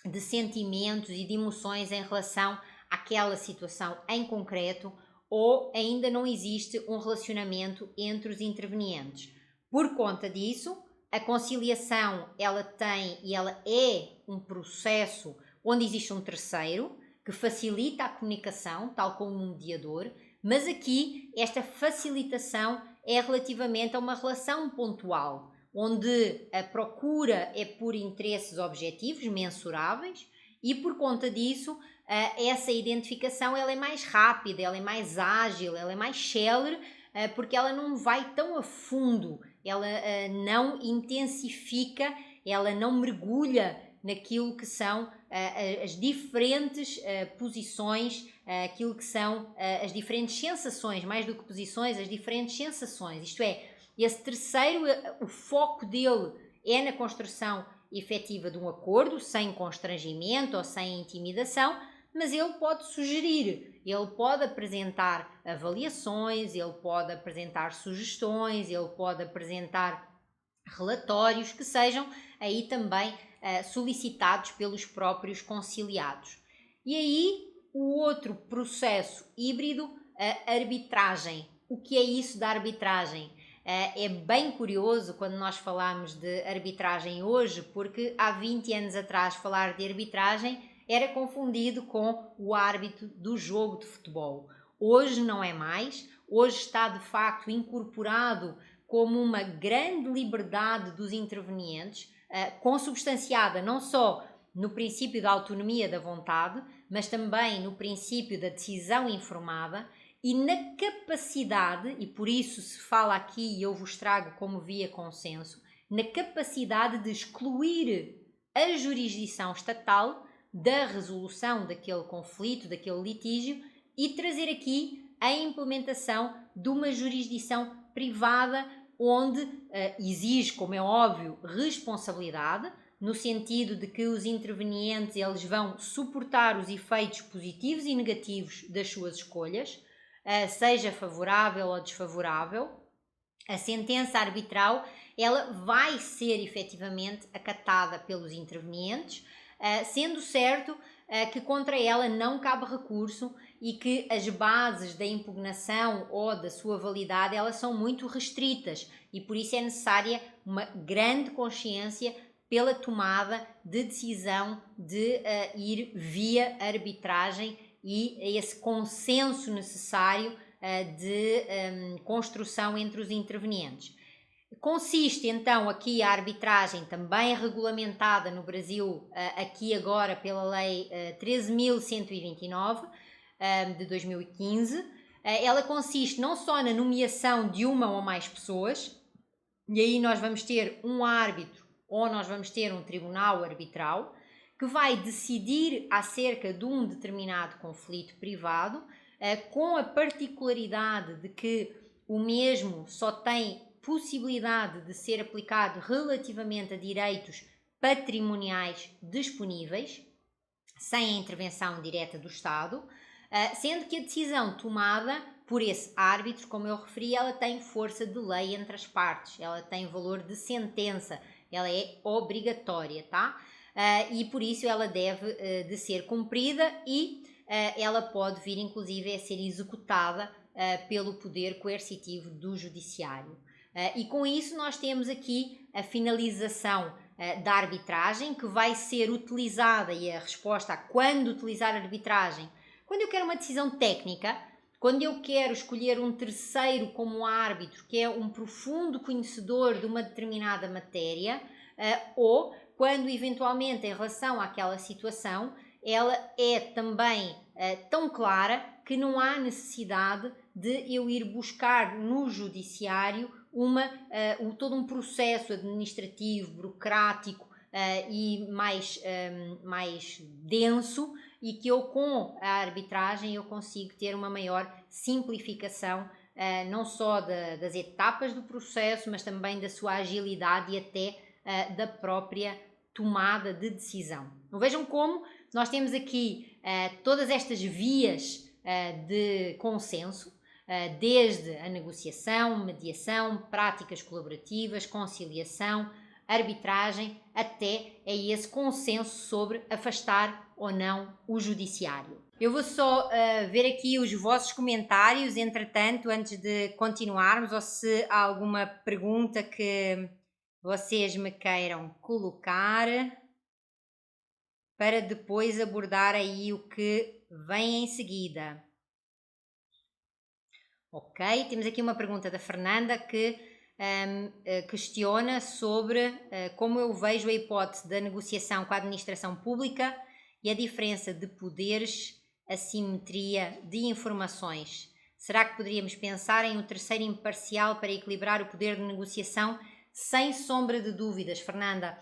de sentimentos e de emoções em relação àquela situação em concreto, ou ainda não existe um relacionamento entre os intervenientes. Por conta disso, a conciliação ela tem e ela é um processo onde existe um terceiro que facilita a comunicação, tal como um mediador, mas aqui esta facilitação é relativamente a uma relação pontual, onde a procura é por interesses objetivos, mensuráveis, e por conta disso essa identificação ela é mais rápida, ela é mais ágil, ela é mais célere, porque ela não vai tão a fundo, ela não intensifica, ela não mergulha naquilo que são as diferentes posições, aquilo que são as diferentes sensações, mais do que posições, as diferentes sensações. Isto é, esse terceiro, o foco dele é na construção efetiva de um acordo, sem constrangimento ou sem intimidação, mas ele pode sugerir, ele pode apresentar avaliações, ele pode apresentar sugestões, ele pode apresentar relatórios que sejam aí também solicitados pelos próprios conciliados. E aí o outro processo híbrido, a arbitragem. O que é isso da arbitragem? É bem curioso quando nós falamos de arbitragem hoje, porque há 20 anos atrás falar de arbitragem era confundido com o árbitro do jogo de futebol. Hoje não é mais, hoje está de facto incorporado como uma grande liberdade dos intervenientes, consubstanciada não só no princípio da autonomia da vontade, mas também no princípio da decisão informada e na capacidade, e por isso se fala aqui e eu vos trago como via consenso, na capacidade de excluir a jurisdição estatal da resolução daquele conflito, daquele litígio e trazer aqui a implementação de uma jurisdição privada onde exige, como é óbvio, responsabilidade, no sentido de que os intervenientes eles vão suportar os efeitos positivos e negativos das suas escolhas, seja favorável ou desfavorável. A sentença arbitral ela vai ser efetivamente acatada pelos intervenientes, sendo certo que contra ela não cabe recurso e que as bases da impugnação ou da sua validade elas são muito restritas e por isso é necessária uma grande consciência pela tomada de decisão de ir via arbitragem e esse consenso necessário de construção entre os intervenientes. Consiste então aqui a arbitragem também regulamentada no Brasil aqui agora pela lei 13.129 de 2015. Ela consiste não só na nomeação de uma ou mais pessoas, e aí nós vamos ter um árbitro ou nós vamos ter um tribunal arbitral que vai decidir acerca de um determinado conflito privado, com a particularidade de que o mesmo só tem possibilidade de ser aplicado relativamente a direitos patrimoniais disponíveis, sem a intervenção direta do Estado, sendo que a decisão tomada por esse árbitro, como eu referi, ela tem força de lei entre as partes, ela tem valor de sentença, ela é obrigatória, tá? E por isso ela deve de ser cumprida e ela pode vir inclusive a ser executada pelo poder coercitivo do judiciário. E com isso nós temos aqui a finalização da arbitragem, que vai ser utilizada, e a resposta a quando utilizar a arbitragem, quando eu quero uma decisão técnica, quando eu quero escolher um terceiro como árbitro, que é um profundo conhecedor de uma determinada matéria, ou quando eventualmente em relação àquela situação, ela é também tão clara que não há necessidade de eu ir buscar no judiciário todo um processo administrativo, burocrático e mais denso, e que eu com a arbitragem eu consigo ter uma maior simplificação não só das etapas do processo, mas também da sua agilidade e até da própria tomada de decisão. Então, vejam como nós temos aqui todas estas vias de consenso, desde a negociação, mediação, práticas colaborativas, conciliação, arbitragem, até a esse consenso sobre afastar ou não o judiciário. Eu vou só ver aqui os vossos comentários, entretanto, antes de continuarmos, ou se há alguma pergunta que vocês me queiram colocar para depois abordar aí o que vem em seguida. Ok, temos aqui uma pergunta da Fernanda que questiona sobre como eu vejo a hipótese da negociação com a administração pública e a diferença de poderes, assimetria de informações. Será que poderíamos pensar em um terceiro imparcial para equilibrar o poder de negociação? Sem sombra de dúvidas, Fernanda.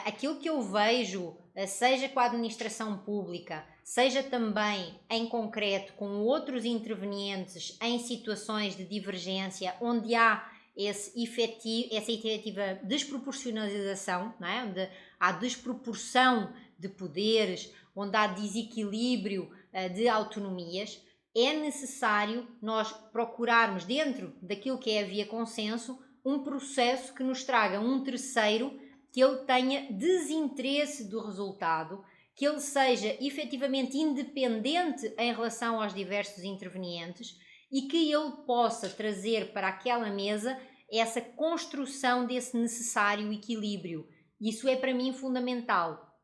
Aquilo que eu vejo, seja com a administração pública, seja também em concreto com outros intervenientes em situações de divergência onde há essa efetiva desproporcionalização, não é? Onde há desproporção de poderes, onde há desequilíbrio de autonomias, é necessário nós procurarmos, dentro daquilo que é a via consenso, um processo que nos traga um terceiro, que ele tenha desinteresse do resultado, que ele seja efetivamente independente em relação aos diversos intervenientes e que ele possa trazer para aquela mesa essa construção desse necessário equilíbrio. Isso é para mim fundamental.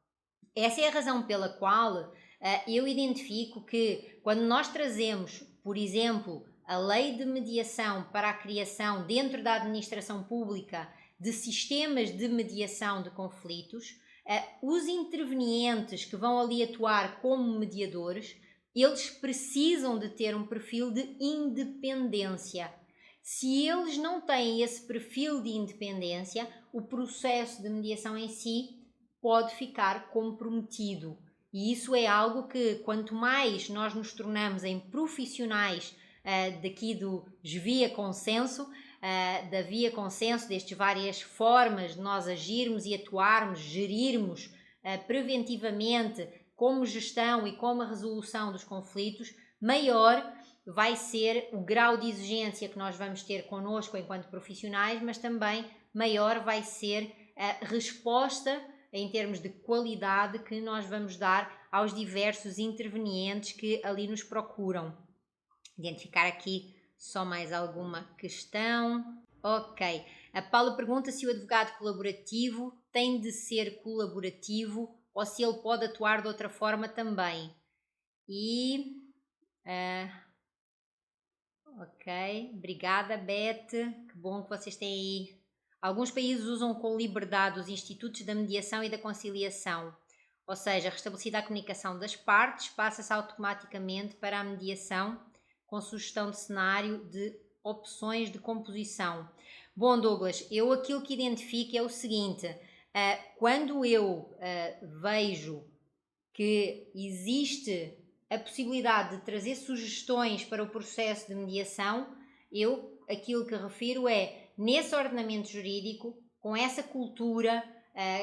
Essa é a razão pela qual eu identifico que quando nós trazemos, por exemplo, a lei de mediação para a criação dentro da administração pública de sistemas de mediação de conflitos, os intervenientes que vão ali atuar como mediadores, eles precisam de ter um perfil de independência. Se eles não têm esse perfil de independência, o processo de mediação em si pode ficar comprometido. E isso é algo que, quanto mais nós nos tornamos em profissionais daqui do via consenso, da via consenso, destas várias formas de nós agirmos e atuarmos, gerirmos preventivamente como gestão e como a resolução dos conflitos, maior vai ser o grau de exigência que nós vamos ter connosco enquanto profissionais, mas também maior vai ser a resposta em termos de qualidade que nós vamos dar aos diversos intervenientes que ali nos procuram. Identificar aqui só mais alguma questão. Ok. A Paula pergunta se o advogado colaborativo tem de ser colaborativo ou se ele pode atuar de outra forma também. E... ok. Obrigada, Beth. Que bom que vocês têm aí. Alguns países usam com liberdade os institutos da mediação e da conciliação. Ou seja, restabelecida a comunicação das partes, passa-se automaticamente para a mediação com sugestão de cenário de opções de composição. Bom, Douglas, eu aquilo que identifico é o seguinte, quando eu vejo que existe a possibilidade de trazer sugestões para o processo de mediação, eu aquilo que refiro é, nesse ordenamento jurídico, com essa cultura,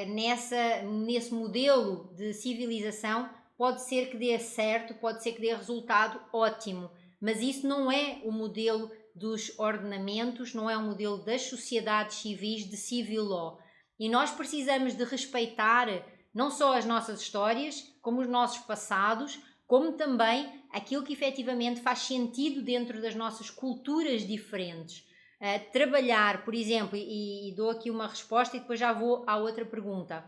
nesse modelo de civilização, pode ser que dê certo, pode ser que dê resultado ótimo, mas isso não é o modelo dos ordenamentos, não é o modelo das sociedades civis de civil law. E nós precisamos de respeitar não só as nossas histórias, como os nossos passados, como também aquilo que efetivamente faz sentido dentro das nossas culturas diferentes. Trabalhar, por exemplo, e dou aqui uma resposta e depois já vou à outra pergunta.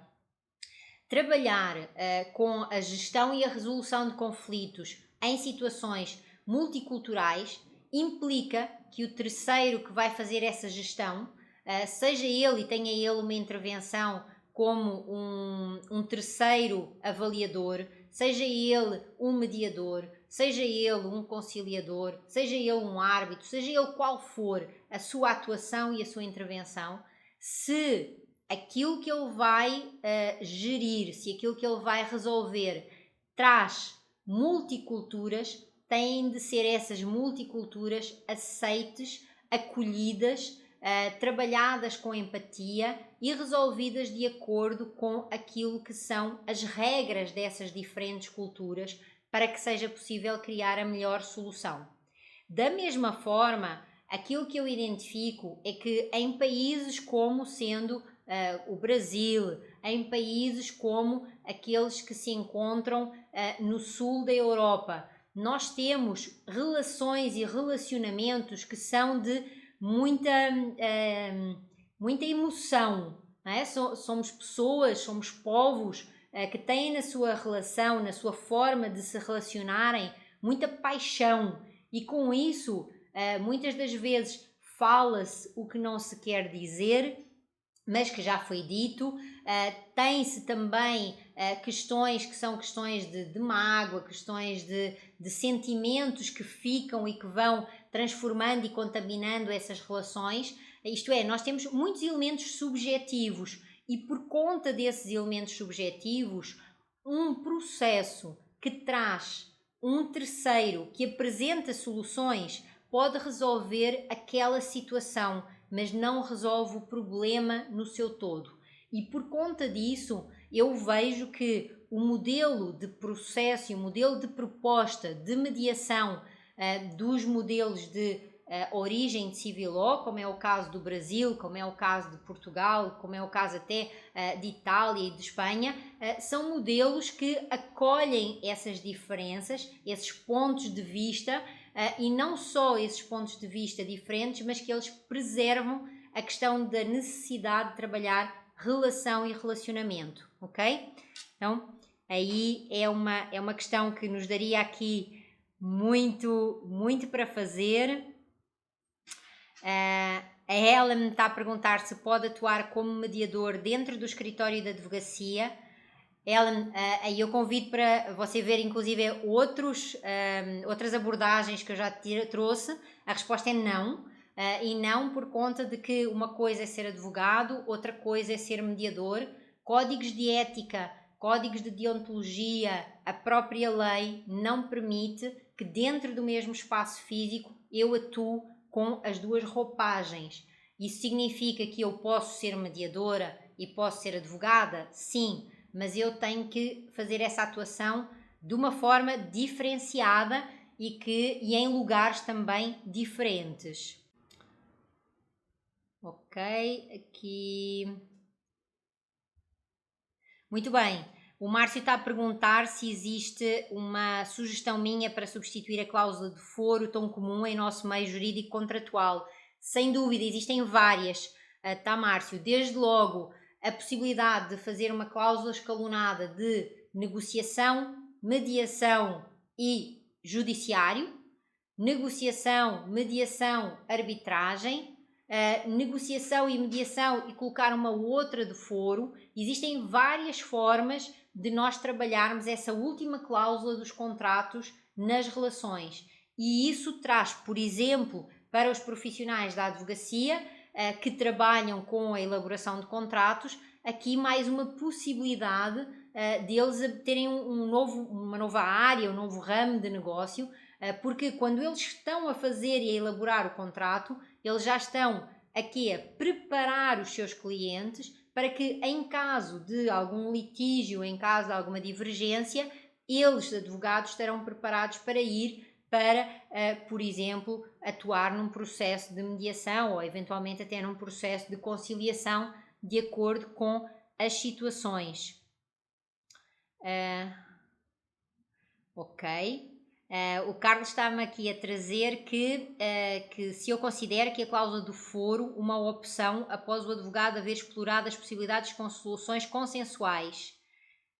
Trabalhar com a gestão e a resolução de conflitos em situações multiculturais implica que o terceiro que vai fazer essa gestão, seja ele e tenha ele uma intervenção como um terceiro avaliador, seja ele um mediador, seja ele um conciliador, seja ele um árbitro, seja ele qual for a sua atuação e a sua intervenção, se aquilo que ele vai gerir, se aquilo que ele vai resolver traz multiculturas, têm de ser essas multiculturas aceites, acolhidas, trabalhadas com empatia e resolvidas de acordo com aquilo que são as regras dessas diferentes culturas para que seja possível criar a melhor solução. Da mesma forma, aquilo que eu identifico é que em países como sendo o Brasil, em países como aqueles que se encontram no sul da Europa. Nós temos relações e relacionamentos que são de muita emoção, não é? Somos pessoas, somos povos que têm na sua relação, na sua forma de se relacionarem, muita paixão, e com isso muitas das vezes fala-se o que não se quer dizer, mas que já foi dito. Tem-se também questões que são questões de mágoa, questões de sentimentos que ficam e que vão transformando e contaminando essas relações. Isto é, nós temos muitos elementos subjetivos, e por conta desses elementos subjetivos, um processo que traz um terceiro, que apresenta soluções, pode resolver aquela situação, mas não resolve o problema no seu todo. E por conta disso, eu vejo que o modelo de processo e o modelo de proposta de mediação dos modelos de origem de civil law, como é o caso do Brasil, como é o caso de Portugal, como é o caso até de Itália e de Espanha, são modelos que acolhem essas diferenças, esses pontos de vista, e não só esses pontos de vista diferentes, mas que eles preservam a questão da necessidade de trabalhar relação e relacionamento, ok? Então, aí é uma questão que nos daria aqui muito para fazer. A Helen está a perguntar se pode atuar como mediador dentro do escritório de advocacia. Helen, aí eu convido para você ver inclusive outras abordagens que eu já trouxe. A resposta é não, e não por conta de que uma coisa é ser advogado, outra coisa é ser mediador. Códigos de ética, códigos de deontologia, a própria lei não permite que dentro do mesmo espaço físico eu atue com as duas roupagens. Isso significa que eu posso ser mediadora e posso ser advogada? Sim, mas eu tenho que fazer essa atuação de uma forma diferenciada e em lugares também diferentes. Ok, aqui... Muito bem. O Márcio está a perguntar se existe uma sugestão minha para substituir a cláusula de foro tão comum em nosso meio jurídico contratual. Sem dúvida, existem várias, tá, Márcio? Desde logo, a possibilidade de fazer uma cláusula escalonada de negociação, mediação e judiciário, negociação, mediação, arbitragem, negociação e mediação e colocar uma outra de foro. Existem várias formas de nós trabalharmos essa última cláusula dos contratos nas relações, e isso traz, por exemplo, para os profissionais da advocacia que trabalham com a elaboração de contratos, aqui mais uma possibilidade deles terem uma nova área, um novo ramo de negócio, porque quando eles estão a fazer e a elaborar o contrato, eles já estão aqui a preparar os seus clientes para que, em caso de algum litígio, em caso de alguma divergência, eles, advogados, estarão preparados para ir para, por exemplo, atuar num processo de mediação ou eventualmente até num processo de conciliação de acordo com as situações. Ok. O Carlos está-me aqui a trazer que se eu considero que a cláusula do foro uma opção após o advogado haver explorado as possibilidades com soluções consensuais.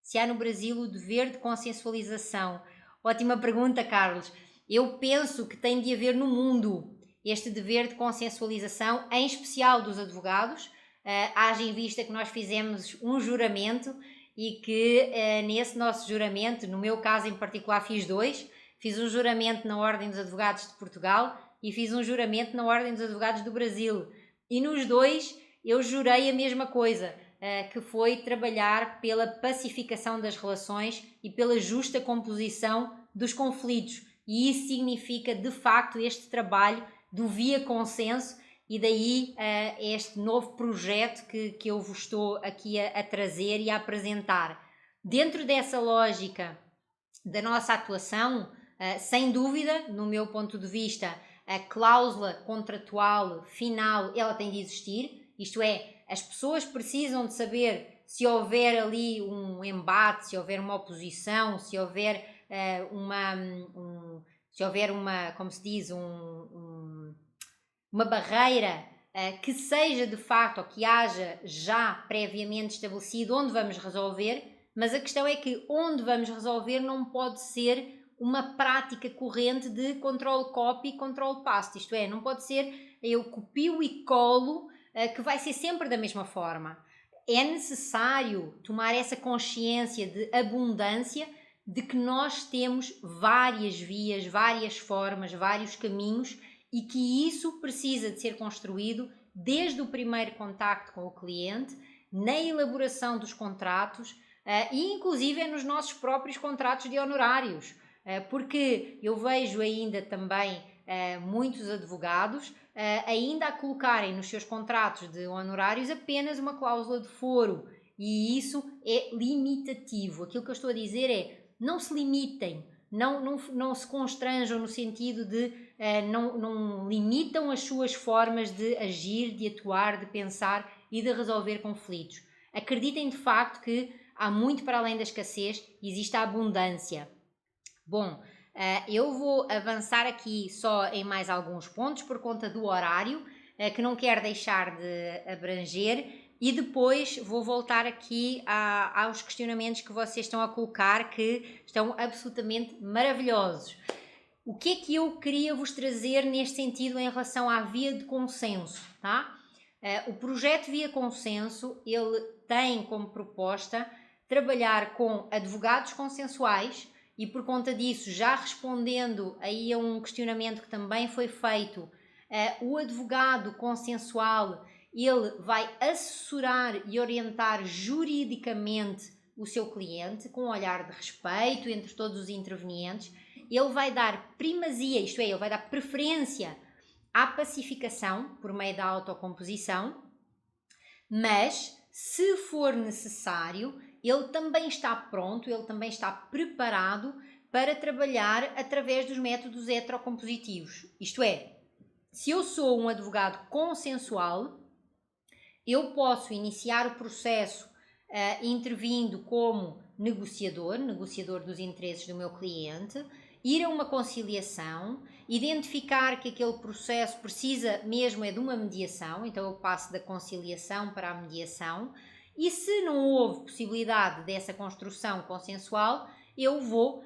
Se há no Brasil o dever de consensualização. Ótima pergunta, Carlos. Eu penso que tem de haver no mundo este dever de consensualização, em especial dos advogados, haja em vista que nós fizemos um juramento e que nesse nosso juramento, no meu caso em particular fiz dois. Fiz um juramento na Ordem dos Advogados de Portugal e fiz um juramento na Ordem dos Advogados do Brasil. E nos dois eu jurei a mesma coisa, que foi trabalhar pela pacificação das relações e pela justa composição dos conflitos. E isso significa, de facto, este trabalho do via consenso, e daí este novo projeto que eu vos estou aqui a trazer e a apresentar. Dentro dessa lógica da nossa atuação, sem dúvida, no meu ponto de vista, a cláusula contratual final ela tem de existir, isto é, As pessoas precisam de saber se houver ali um embate, se houver uma oposição, se houver como se diz, uma barreira que seja de facto, ou que haja já previamente estabelecido onde vamos resolver, mas a questão é que onde vamos resolver não pode ser uma prática corrente de control copy, control paste, isto é, não pode ser eu copio e colo, que vai ser sempre da mesma forma. É necessário tomar essa consciência de abundância, de que nós temos várias vias, várias formas, vários caminhos e que isso precisa de ser construído desde o primeiro contacto com o cliente, na elaboração dos contratos e inclusive nos nossos próprios contratos de honorários, porque eu vejo ainda também muitos advogados ainda a colocarem nos seus contratos de honorários apenas uma cláusula de foro, e isso é limitativo. Aquilo que eu estou a dizer é: não se limitem, não se constranjam no sentido de não limitam as suas formas de agir, de atuar, de pensar e de resolver conflitos. Acreditem de facto que há muito para além da escassez, existe a abundância. Bom, eu vou avançar aqui só em mais alguns pontos por conta do horário, que não quero deixar de abranger, e depois vou voltar aqui aos questionamentos que vocês estão a colocar, que estão absolutamente maravilhosos. O que é que eu queria vos trazer neste sentido em relação à via de consenso, tá? O projeto Via Consenso, ele tem como proposta trabalhar com advogados consensuais e, por conta disso, já respondendo aí a um questionamento que também foi feito, o advogado consensual, ele vai assessorar e orientar juridicamente o seu cliente com um olhar de respeito entre todos os intervenientes. Ele vai dar primazia, isto é, ele vai dar preferência à pacificação por meio da autocomposição, mas se for necessário, ele também está pronto, ele também está preparado para trabalhar através dos métodos heterocompositivos. Isto é, se eu sou um advogado consensual, eu posso iniciar o processo intervindo como negociador dos interesses do meu cliente, ir a uma conciliação, identificar que aquele processo precisa mesmo de uma mediação, então eu passo da conciliação para a mediação, e se não houve possibilidade dessa construção consensual, eu vou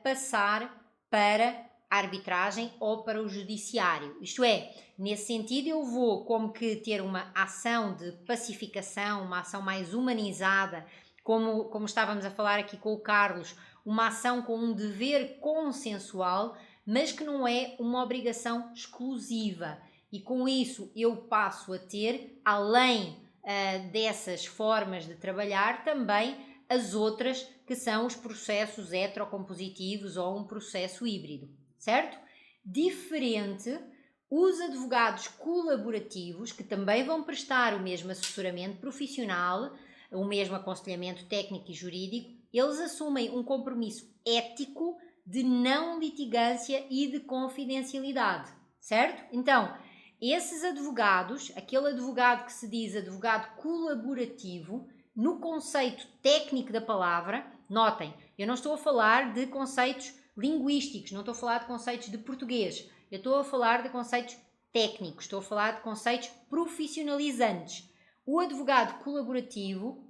passar para a arbitragem ou para o judiciário. Isto é, nesse sentido eu vou como que ter uma ação de pacificação, uma ação mais humanizada, como estávamos a falar aqui com o Carlos, uma ação com um dever consensual, mas que não é uma obrigação exclusiva. E com isso eu passo a ter, além dessas formas de trabalhar, também as outras que são os processos heterocompositivos ou um processo híbrido, certo? Diferente os advogados colaborativos, que também vão prestar o mesmo assessoramento profissional, o mesmo aconselhamento técnico e jurídico, eles assumem um compromisso ético de não litigância e de confidencialidade, certo? Então, esses advogados, aquele advogado que se diz advogado colaborativo, no conceito técnico da palavra, notem, eu não estou a falar de conceitos linguísticos, não estou a falar de conceitos de português, eu estou a falar de conceitos técnicos, estou a falar de conceitos profissionalizantes. O advogado colaborativo,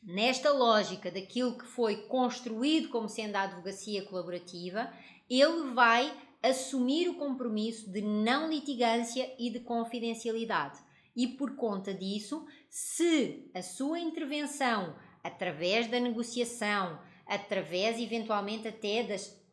nesta lógica daquilo que foi construído como sendo a advocacia colaborativa, ele vai assumir o compromisso de não litigância e de confidencialidade. E por conta disso, se a sua intervenção, através da negociação, através eventualmente até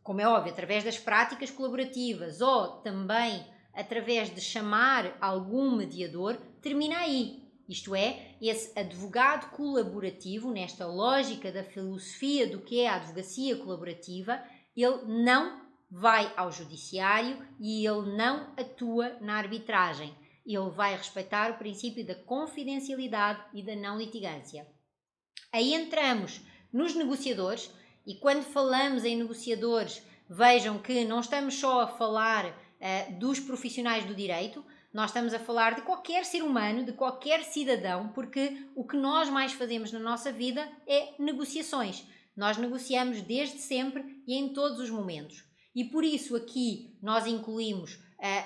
como é óbvio, através das práticas colaborativas ou também através de chamar algum mediador, termina aí. Isto é, esse advogado colaborativo, nesta lógica da filosofia do que é a advocacia colaborativa, ele não vai ao judiciário e ele não atua na arbitragem. Ele vai respeitar o princípio da confidencialidade e da não litigância. Aí entramos nos negociadores, e quando falamos em negociadores, vejam que não estamos só a falar dos profissionais do direito, nós estamos a falar de qualquer ser humano, de qualquer cidadão, porque o que nós mais fazemos na nossa vida é negociações. Nós negociamos desde sempre e em todos os momentos. E por isso aqui nós incluímos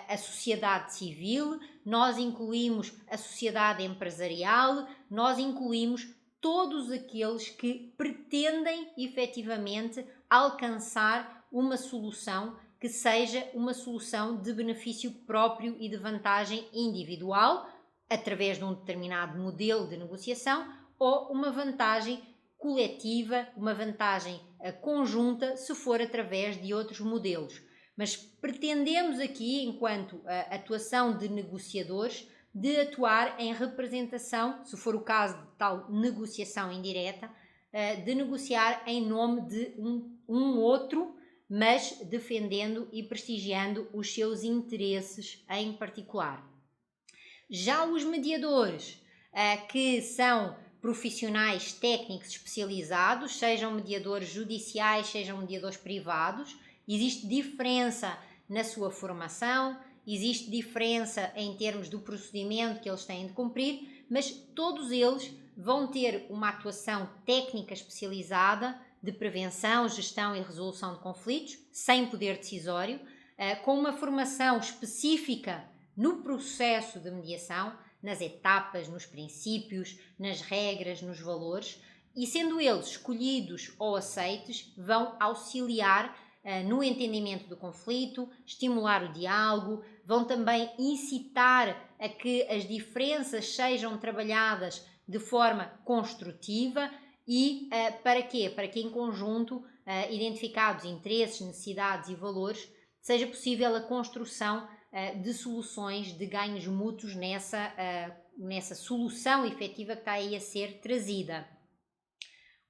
a sociedade civil, nós incluímos a sociedade empresarial, nós incluímos todos aqueles que pretendem efetivamente alcançar uma solução que seja uma solução de benefício próprio e de vantagem individual, através de um determinado modelo de negociação, ou uma vantagem coletiva, uma vantagem conjunta, se for através de outros modelos. Mas pretendemos aqui, enquanto atuação de negociadores, de atuar em representação, se for o caso de tal negociação indireta, de negociar em nome de um outro, mas defendendo e prestigiando os seus interesses em particular. Já os mediadores, que são profissionais técnicos especializados, sejam mediadores judiciais, sejam mediadores privados, existe diferença na sua formação, existe diferença em termos do procedimento que eles têm de cumprir, mas todos eles vão ter uma atuação técnica especializada de prevenção, gestão e resolução de conflitos, sem poder decisório, com uma formação específica no processo de mediação, nas etapas, nos princípios, nas regras, nos valores, e sendo eles escolhidos ou aceites, vão auxiliar no entendimento do conflito, estimular o diálogo, vão também incitar a que as diferenças sejam trabalhadas de forma construtiva e para quê? Para que em conjunto, identificados interesses, necessidades e valores, seja possível a construção de soluções de ganhos mútuos nessa solução efetiva que está aí a ser trazida.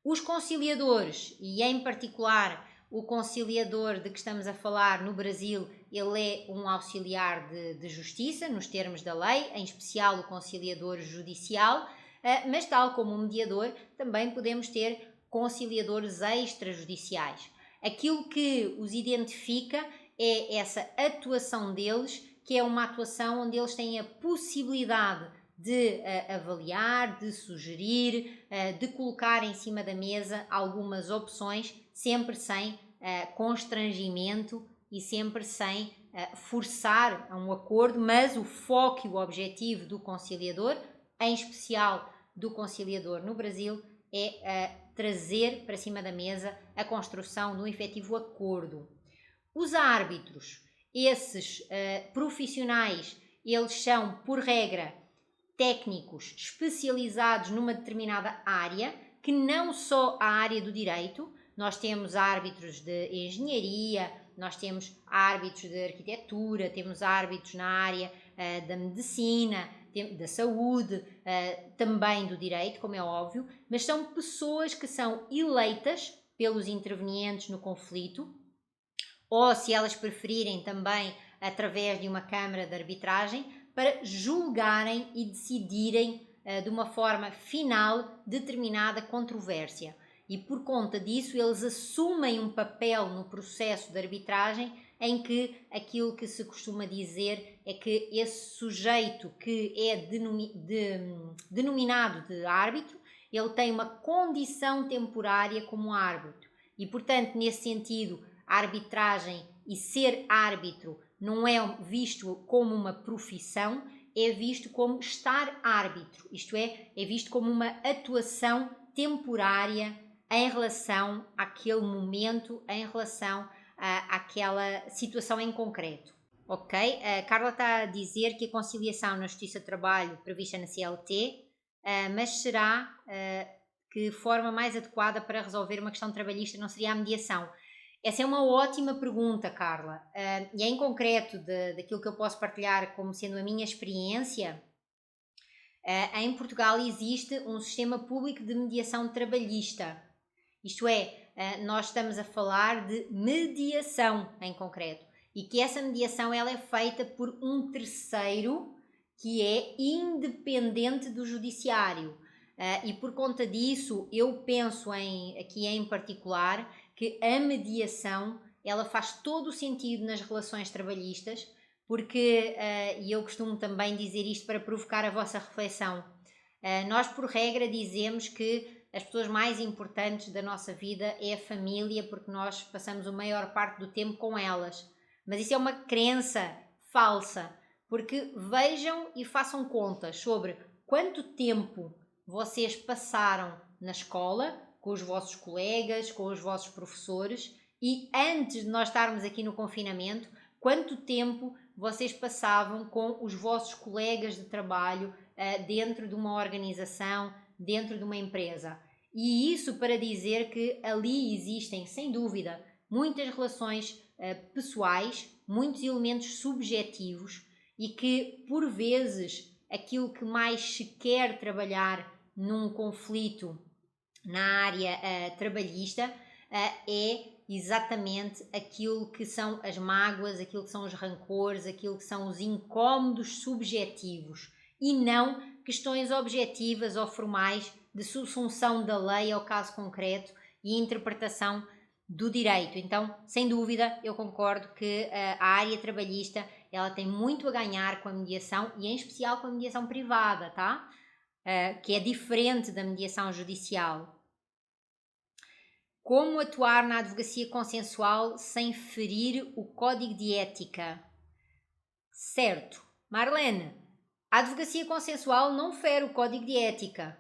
Os conciliadores, e em particular o conciliador de que estamos a falar no Brasil, ele é um auxiliar de justiça, nos termos da lei, em especial o conciliador judicial, mas tal como o mediador, também podemos ter conciliadores extrajudiciais. Aquilo que os identifica é essa atuação deles, que é uma atuação onde eles têm a possibilidade de avaliar, de sugerir, de colocar em cima da mesa algumas opções, sempre sem constrangimento e sempre sem forçar a um acordo, mas o foco e o objetivo do conciliador, em especial do conciliador no Brasil, é trazer para cima da mesa a construção de um efetivo acordo. Os árbitros, esses profissionais, eles são, por regra, técnicos especializados numa determinada área, que não só a área do direito, nós temos árbitros de engenharia, nós temos árbitros de arquitetura, temos árbitros na área da medicina, da saúde, também do direito, como é óbvio, mas são pessoas que são eleitas pelos intervenientes no conflito, ou se elas preferirem também através de uma câmara de arbitragem, para julgarem e decidirem de uma forma final determinada controvérsia. E por conta disso eles assumem um papel no processo de arbitragem em que aquilo que se costuma dizer é que esse sujeito que é denominado de árbitro, ele tem uma condição temporária como árbitro. E portanto, nesse sentido, a arbitragem e ser árbitro não é visto como uma profissão, é visto como estar árbitro, isto é visto como uma atuação temporária em relação àquele momento, em relação àquela situação em concreto. Ok? A Carla está a dizer que a conciliação na Justiça do Trabalho prevista na CLT, mas será que forma mais adequada para resolver uma questão trabalhista não seria a mediação? Essa é uma ótima pergunta, Carla. E em concreto, daquilo que eu posso partilhar como sendo a minha experiência, em Portugal existe um sistema público de mediação trabalhista. Isto é, nós estamos a falar de mediação em concreto. E que essa mediação ela é feita por um terceiro que é independente do judiciário. E por conta disso, eu penso aqui em particular que a mediação ela faz todo o sentido nas relações trabalhistas, porque, e eu costumo também dizer isto para provocar a vossa reflexão, nós por regra dizemos que as pessoas mais importantes da nossa vida é a família, porque nós passamos a maior parte do tempo com elas. Mas isso é uma crença falsa, porque vejam e façam contas sobre quanto tempo vocês passaram na escola, com os vossos colegas, com os vossos professores, e antes de nós estarmos aqui no confinamento, quanto tempo vocês passavam com os vossos colegas de trabalho dentro de uma organização, dentro de uma empresa. E isso para dizer que ali existem, sem dúvida, muitas relações pessoais, muitos elementos subjetivos e que, por vezes, aquilo que mais se quer trabalhar num conflito na área trabalhista é exatamente aquilo que são as mágoas, aquilo que são os rancores, aquilo que são os incómodos subjetivos e não questões objetivas ou formais de subsunção da lei ao caso concreto e interpretação do direito. Então, sem dúvida, eu concordo que a área trabalhista ela tem muito a ganhar com a mediação e em especial com a mediação privada, tá? Que é diferente da mediação judicial. Como atuar na advocacia consensual sem ferir o código de ética? Certo. Marlene, a advocacia consensual não fere o código de ética.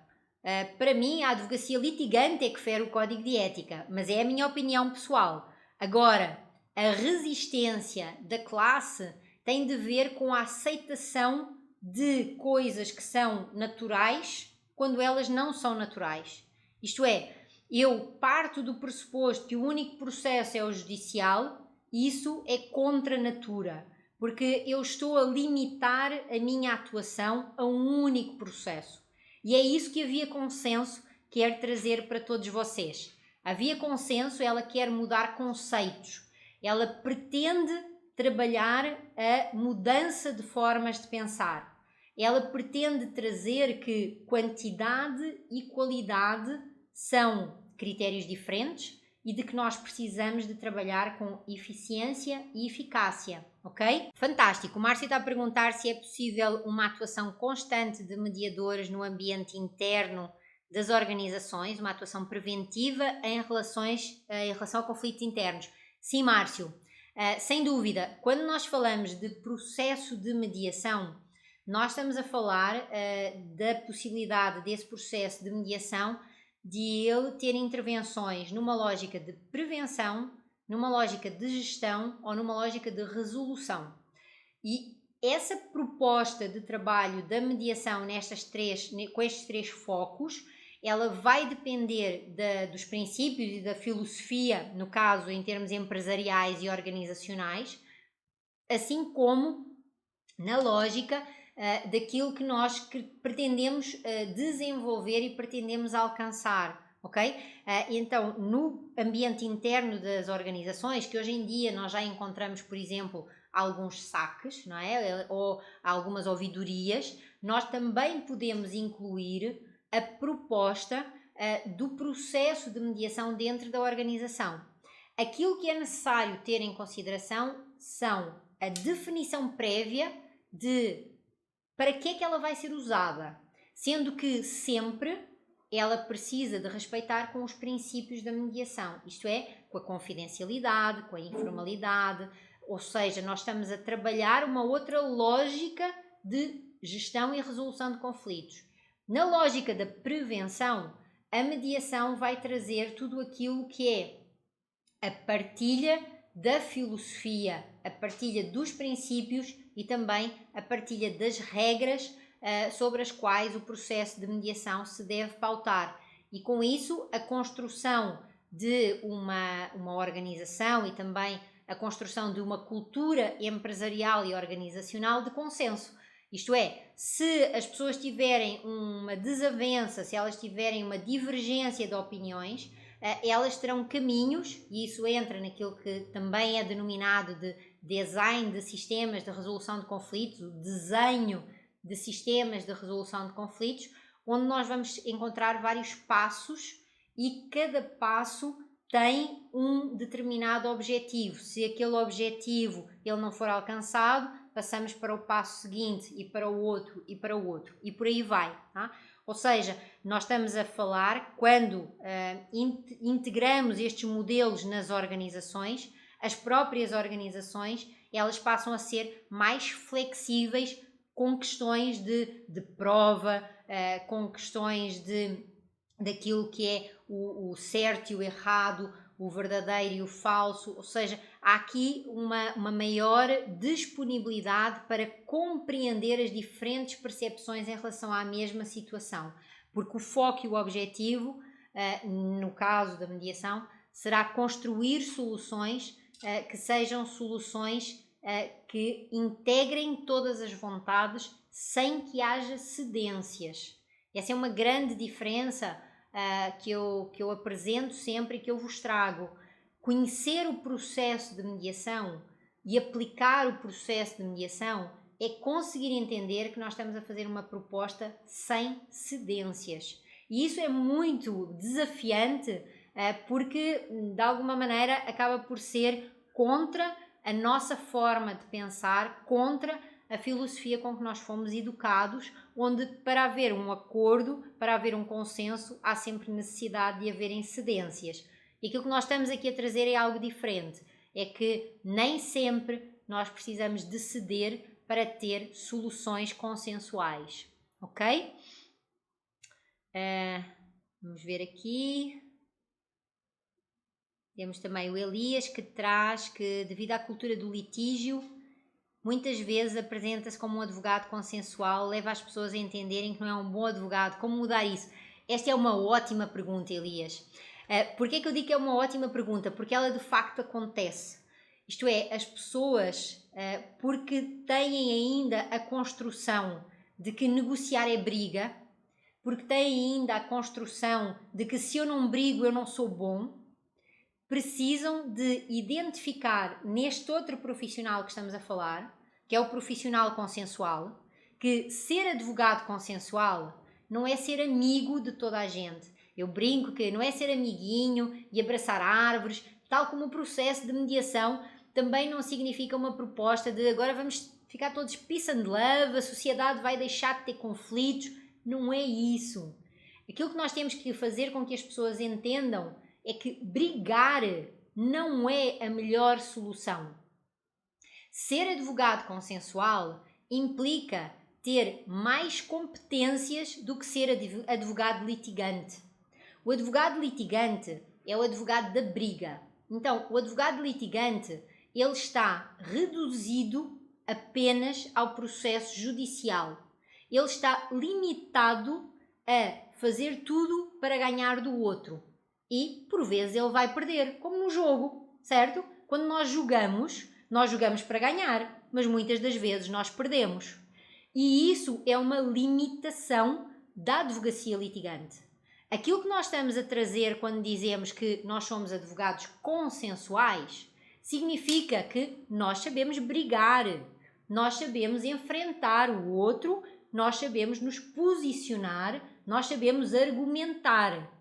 Para mim, a advocacia litigante é que fere o código de ética, mas é a minha opinião pessoal. Agora, a resistência da classe tem de ver com a aceitação de coisas que são naturais quando elas não são naturais. Isto é, eu parto do pressuposto que o único processo é o judicial, e isso é contra a natura, porque eu estou a limitar a minha atuação a um único processo. E é isso que a Via Consenso quer trazer para todos vocês. A Via Consenso, ela quer mudar conceitos. Ela pretende trabalhar a mudança de formas de pensar. Ela pretende trazer que quantidade e qualidade são critérios diferentes e de que nós precisamos de trabalhar com eficiência e eficácia, ok? Fantástico! O Márcio está a perguntar se é possível uma atuação constante de mediadores no ambiente interno das organizações, uma atuação preventiva em relação a conflitos internos. Sim, Márcio, sem dúvida. Quando nós falamos de processo de mediação, nós estamos a falar da possibilidade desse processo de mediação de ele ter intervenções numa lógica de prevenção, numa lógica de gestão ou numa lógica de resolução. E essa proposta de trabalho da mediação com estes três focos, ela vai depender dos princípios e da filosofia, no caso em termos empresariais e organizacionais, assim como na lógica daquilo que nós pretendemos desenvolver e pretendemos alcançar, ok? Então, no ambiente interno das organizações, que hoje em dia nós já encontramos, por exemplo, alguns saques, não é? Ou algumas ouvidorias, nós também podemos incluir a proposta do processo de mediação dentro da organização. Aquilo que é necessário ter em consideração são a definição prévia de para que é que ela vai ser usada, sendo que sempre ela precisa de respeitar com os princípios da mediação, isto é, com a confidencialidade, com a informalidade, ou seja, nós estamos a trabalhar uma outra lógica de gestão e resolução de conflitos. Na lógica da prevenção, a mediação vai trazer tudo aquilo que é a partilha da filosofia, a partilha dos princípios e também a partilha das regras sobre as quais o processo de mediação se deve pautar. E com isso, a construção de uma organização e também a construção de uma cultura empresarial e organizacional de consenso. Isto é, se as pessoas tiverem uma desavença, se elas tiverem uma divergência de opiniões, elas terão caminhos, e isso entra naquilo que também é denominado de design de sistemas de resolução de conflitos, o desenho de sistemas de resolução de conflitos, onde nós vamos encontrar vários passos e cada passo tem um determinado objetivo. Se aquele objetivo ele não for alcançado, passamos para o passo seguinte e para o outro e para o outro e por aí vai, tá? Ou seja, nós estamos a falar quando integramos estes modelos nas organizações, as próprias organizações, elas passam a ser mais flexíveis com questões de prova, com questões daquilo que é o certo e o errado, o verdadeiro e o falso, ou seja, há aqui uma maior disponibilidade para compreender as diferentes percepções em relação à mesma situação, porque o foco e o objetivo, no caso da mediação, será construir soluções que sejam soluções que integrem todas as vontades sem que haja cedências. Essa é uma grande diferença que eu apresento sempre e que eu vos trago. Conhecer o processo de mediação e aplicar o processo de mediação é conseguir entender que nós estamos a fazer uma proposta sem cedências. E isso é muito desafiante porque, de alguma maneira, acaba por ser contra a nossa forma de pensar, contra a filosofia com que nós fomos educados, onde para haver um acordo, para haver um consenso, há sempre necessidade de haver cedências. E aquilo que nós estamos aqui a trazer é algo diferente, é que nem sempre nós precisamos de ceder para ter soluções consensuais, ok? Vamos ver aqui. Temos também o Elias que traz que, devido à cultura do litígio, muitas vezes apresenta-se como um advogado consensual, leva as pessoas a entenderem que não é um bom advogado. Como mudar isso? Esta é uma ótima pergunta, Elias. Porquê é que eu digo que é uma ótima pergunta? Porque ela de facto acontece. Isto é, as pessoas, porque têm ainda a construção de que negociar é briga, porque têm ainda a construção de que se eu não brigo eu não sou bom, precisam de identificar neste outro profissional que estamos a falar, que é o profissional consensual, que ser advogado consensual não é ser amigo de toda a gente. Eu brinco que não é ser amiguinho e abraçar árvores, tal como o processo de mediação também não significa uma proposta de agora vamos ficar todos peace and love, a sociedade vai deixar de ter conflitos. Não é isso. Aquilo que nós temos que fazer com que as pessoas entendam é que brigar não é a melhor solução. Ser advogado consensual implica ter mais competências do que ser advogado litigante. O advogado litigante é o advogado da briga. Então, o advogado litigante, ele está reduzido apenas ao processo judicial. Ele está limitado a fazer tudo para ganhar do outro. E, por vezes, ele vai perder, como no jogo, certo? Quando nós jogamos para ganhar, mas muitas das vezes nós perdemos. E isso é uma limitação da advocacia litigante. Aquilo que nós estamos a trazer quando dizemos que nós somos advogados consensuais, significa que nós sabemos brigar, nós sabemos enfrentar o outro, nós sabemos nos posicionar, nós sabemos argumentar,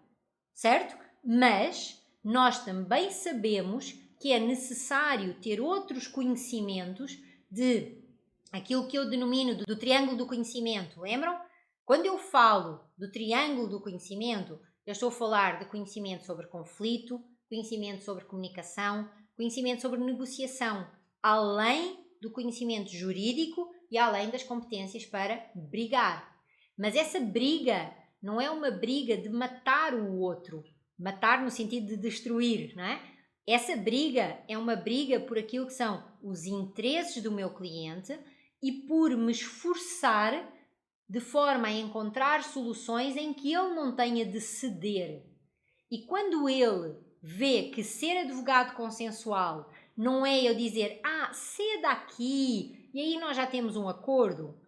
certo? Mas nós também sabemos que é necessário ter outros conhecimentos de aquilo que eu denomino do triângulo do conhecimento. Lembram? Quando eu falo do triângulo do conhecimento, eu estou a falar de conhecimento sobre conflito, conhecimento sobre comunicação, conhecimento sobre negociação, além do conhecimento jurídico e além das competências para brigar. Mas essa briga não é uma briga de matar o outro, matar no sentido de destruir, não é? Essa briga é uma briga por aquilo que são os interesses do meu cliente e por me esforçar de forma a encontrar soluções em que ele não tenha de ceder. E quando ele vê que ser advogado consensual não é eu dizer, ceda aqui, e aí nós já temos um acordo,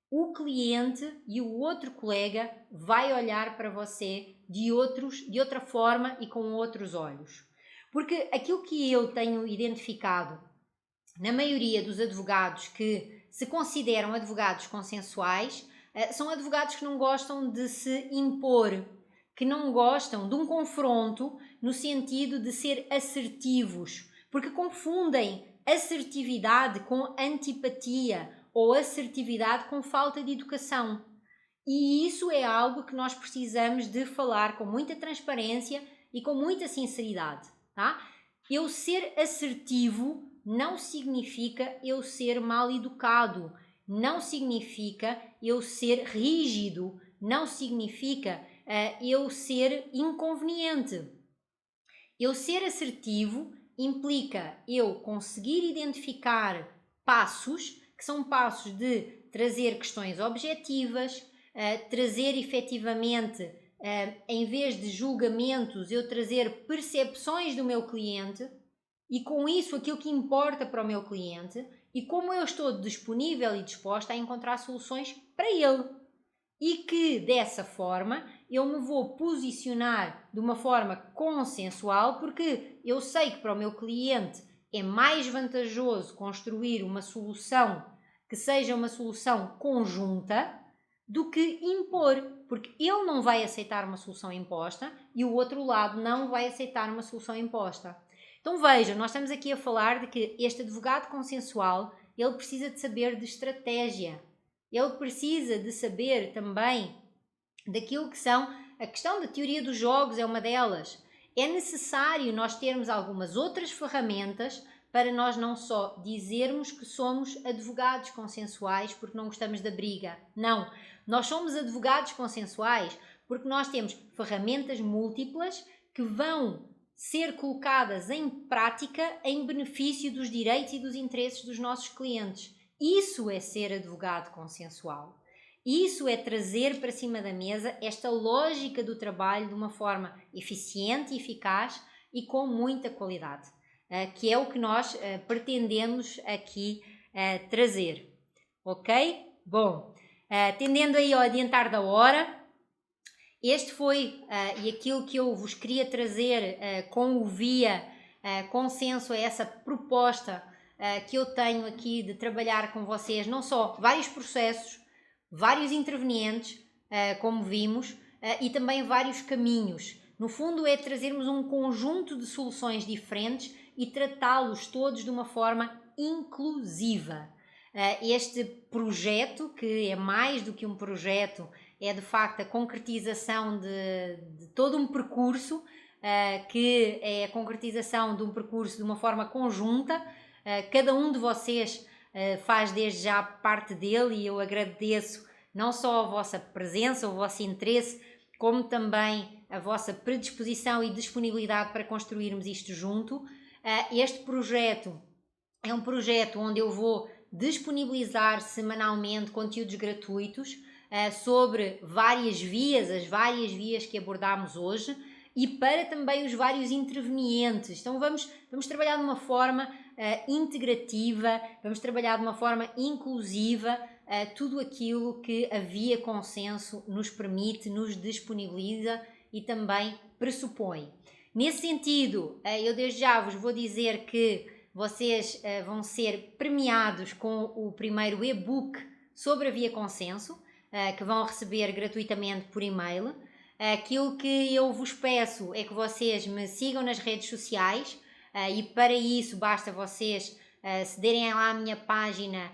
o cliente e o outro colega vai olhar para você de outra forma e com outros olhos. Porque aquilo que eu tenho identificado na maioria dos advogados que se consideram advogados consensuais, são advogados que não gostam de se impor, que não gostam de um confronto no sentido de ser assertivos, porque confundem assertividade com antipatia ou assertividade com falta de educação. E isso é algo que nós precisamos de falar com muita transparência e com muita sinceridade, tá? Eu ser assertivo não significa eu ser mal educado, não significa eu ser rígido, não significa eu ser inconveniente. Eu ser assertivo implica eu conseguir identificar passos, que são passos de trazer questões objetivas, trazer efetivamente, em vez de julgamentos, eu trazer percepções do meu cliente e com isso aquilo que importa para o meu cliente e como eu estou disponível e disposta a encontrar soluções para ele. E que dessa forma eu me vou posicionar de uma forma consensual, porque eu sei que para o meu cliente é mais vantajoso construir uma solução que seja uma solução conjunta do que impor, porque ele não vai aceitar uma solução imposta e o outro lado não vai aceitar uma solução imposta. Então vejam, nós estamos aqui a falar de que este advogado consensual, ele precisa de saber de estratégia, ele precisa de saber também daquilo que são, a questão da teoria dos jogos é uma delas. É necessário nós termos algumas outras ferramentas para nós não só dizermos que somos advogados consensuais porque não gostamos da briga. Não, nós somos advogados consensuais porque nós temos ferramentas múltiplas que vão ser colocadas em prática em benefício dos direitos e dos interesses dos nossos clientes. Isso é ser advogado consensual. Isso é trazer para cima da mesa esta lógica do trabalho de uma forma eficiente e eficaz e com muita qualidade, que é o que nós pretendemos aqui trazer. Ok? Bom, tendendo aí ao adiantar da hora, este foi e aquilo que eu vos queria trazer com o VIA consenso, é essa proposta que eu tenho aqui de trabalhar com vocês, não só vários processos, vários intervenientes, como vimos, e também vários caminhos. No fundo é trazermos um conjunto de soluções diferentes e tratá-los todos de uma forma inclusiva. Este projeto, que é mais do que um projeto, é de facto a concretização de todo um percurso, que é a concretização de um percurso de uma forma conjunta. Cada um de vocês faz desde já parte dele e eu agradeço não só a vossa presença, o vosso interesse, como também a vossa predisposição e disponibilidade para construirmos isto junto. Este projeto é um projeto onde eu vou disponibilizar semanalmente conteúdos gratuitos sobre várias vias, as várias vias que abordámos hoje, e para também os vários intervenientes. Então vamos trabalhar de uma forma integrativa, vamos trabalhar de uma forma inclusiva tudo aquilo que a Via Consenso nos permite, nos disponibiliza e também pressupõe. Nesse sentido, eu desde já vos vou dizer que vocês vão ser premiados com o primeiro e-book sobre a Via Consenso, que vão receber gratuitamente por e-mail. Aquilo que eu vos peço é que vocês me sigam nas redes sociais, e para isso basta vocês acederem lá à minha página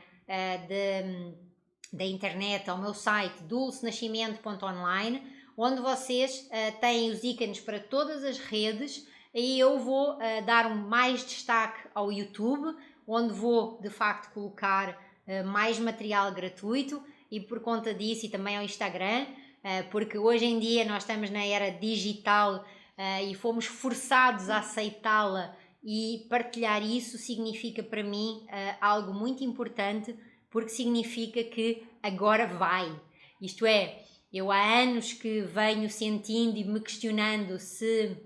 da internet, ao meu site dulcenascimento.online, onde vocês têm os ícones para todas as redes, e eu vou dar mais destaque ao YouTube, onde vou de facto colocar mais material gratuito, e por conta disso, e também ao Instagram, porque hoje em dia nós estamos na era digital e fomos forçados a aceitá-la, e partilhar isso significa para mim algo muito importante, porque significa que agora vai. Isto é, eu há anos que venho sentindo e me questionando se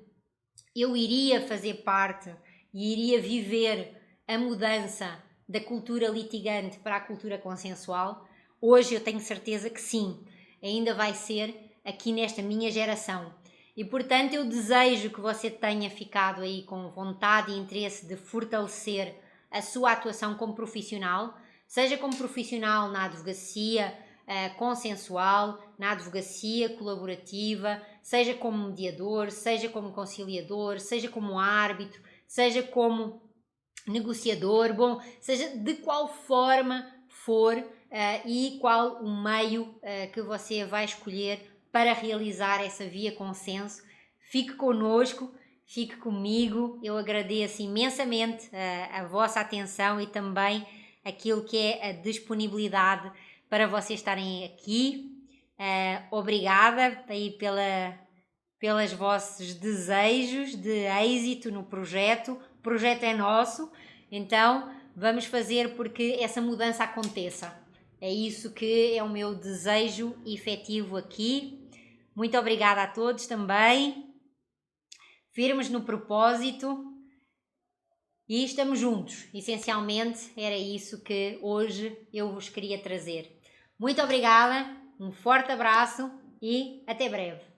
eu iria fazer parte e iria viver a mudança da cultura litigante para a cultura consensual. Hoje eu tenho certeza que sim, ainda vai ser aqui nesta minha geração. E portanto eu desejo que você tenha ficado aí com vontade e interesse de fortalecer a sua atuação como profissional, seja como profissional na advocacia consensual, na advocacia colaborativa, seja como mediador, seja como conciliador, seja como árbitro, seja como negociador, bom, seja de qual forma for e qual o meio que você vai escolher para realizar essa via consenso. Fique connosco, fique comigo, eu agradeço imensamente a vossa atenção e também aquilo que é a disponibilidade para vocês estarem aqui. Obrigada aí pelos vossos desejos de êxito no projeto. O projeto é nosso, então vamos fazer porque essa mudança aconteça. É isso que é o meu desejo efetivo aqui. Muito obrigada a todos também. Firmes no propósito e estamos juntos. Essencialmente era isso que hoje eu vos queria trazer. Muito obrigada, um forte abraço e até breve.